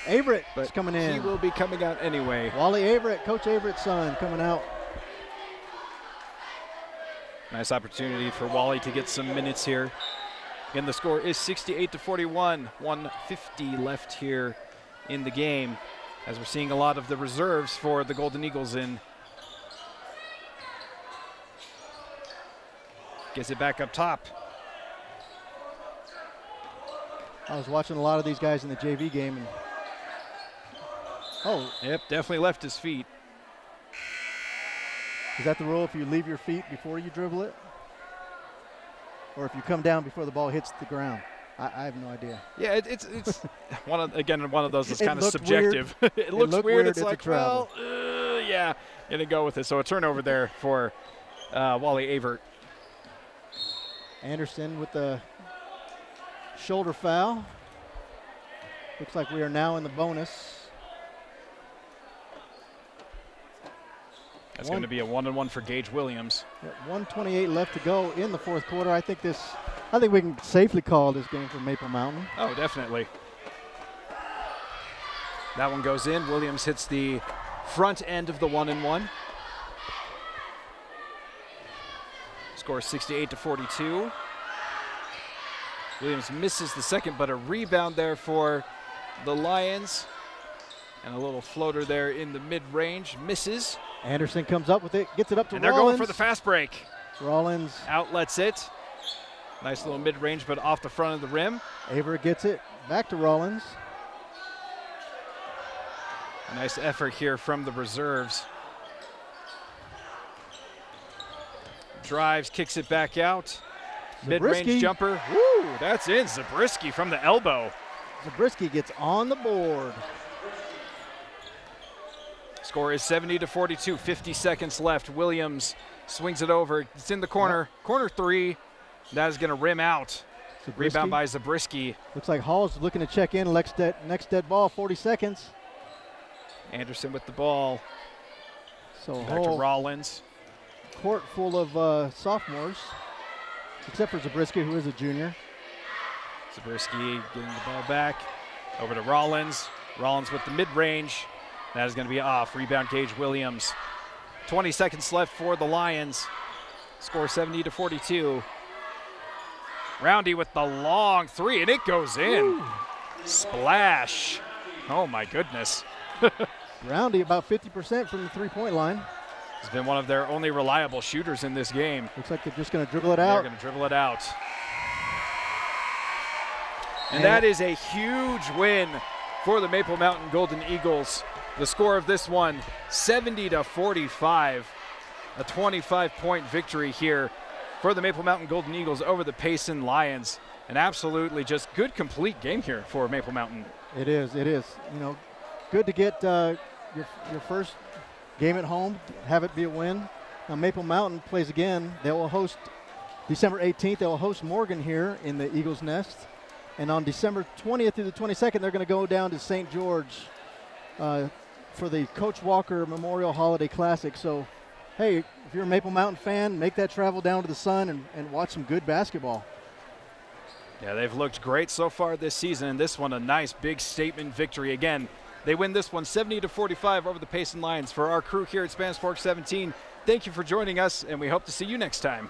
Averett is But coming in. he will be coming out anyway. Wally Averett, Coach Averett's son, coming out. Nice opportunity for Wally to get some minutes here. Again, the score is 68-41. 1:50 left here in the game, as we're seeing a lot of the reserves for the Golden Eagles in. Gets it back up top. I was watching a lot of these guys in the JV game. And Yep, definitely left his feet. is that the rule if you leave your feet before you dribble it? Or if you come down before the ball hits the ground? I have no idea. Yeah, it's one of those that's It kind of looked subjective. it looks looked weird. weird. It's It's a like, travel. well, yeah, gonna go with it. So a turnover there for Wally Avert. Anderson with the shoulder foul. Looks like we are now in the bonus. That's going to be a 1-on-1 for Gage Williams. 1:28 left to go in the fourth quarter. I think we can safely call this game for Maple Mountain. Oh, definitely. That one goes in. Williams hits the front end of the 1-and-1. Score 68-42. Williams misses the second, but a rebound there for the Lions. And a little floater there in the mid-range. Misses. Anderson comes up with it, gets it up to And they're Rollins. going for the fast break. Rollins. Outlets it. Nice little mid-range, but off the front of the rim. Aver gets it back to Rollins. A nice effort here from the reserves. Drives, kicks it back out. Mid-range Zabriskie. jumper. Woo, that's in. Zabriskie from the elbow. Zabriskie gets on the board. Score is 70-42. 50 seconds left. Williams swings it over. It's in the corner. Corner three. That is going to rim out. Zabriskie. Rebound by Zabriskie. Looks like Hall's looking to check in. Next dead ball, 40 seconds. Anderson with the ball. So Back to Hall, Rollins. court full of sophomores, except for Zabriskie, who is a junior. Zabriskie getting the ball back. Over to Rollins. Rollins with the mid-range. That is going to be off. Rebound Gage Williams. 20 seconds left for the Lions. Score 70-42. Roundy with the long three, and it goes in. Ooh. Splash. Oh, my goodness. Roundy about 50% from the three-point line. He's been one of their only reliable shooters in this game. Looks like they're just going to dribble it They're out. going to dribble it out. And that is a huge win for the Maple Mountain Golden Eagles. The score of this one, 70-45. A 25-point victory here for the Maple Mountain Golden Eagles over the Payson Lions. An absolutely just good, complete game here for Maple Mountain. It is. You know, good to get your first game at home, have it be a win. Now Maple Mountain plays again. They will host December 18th. They will host Morgan here in the Eagles Nest. And on December 20th through the 22nd, they're going to go down to St. George for the Coach Walker Memorial Holiday Classic. So, hey, if you're a Maple Mountain fan, make that travel down to the Sun and watch some good basketball. Yeah, they've looked great so far this season, and this one a nice big statement victory. Again, they win this one 70-45 over the Payson Lions. For our crew here at Spanish Fork 17, thank you for joining us, and we hope to see you next time.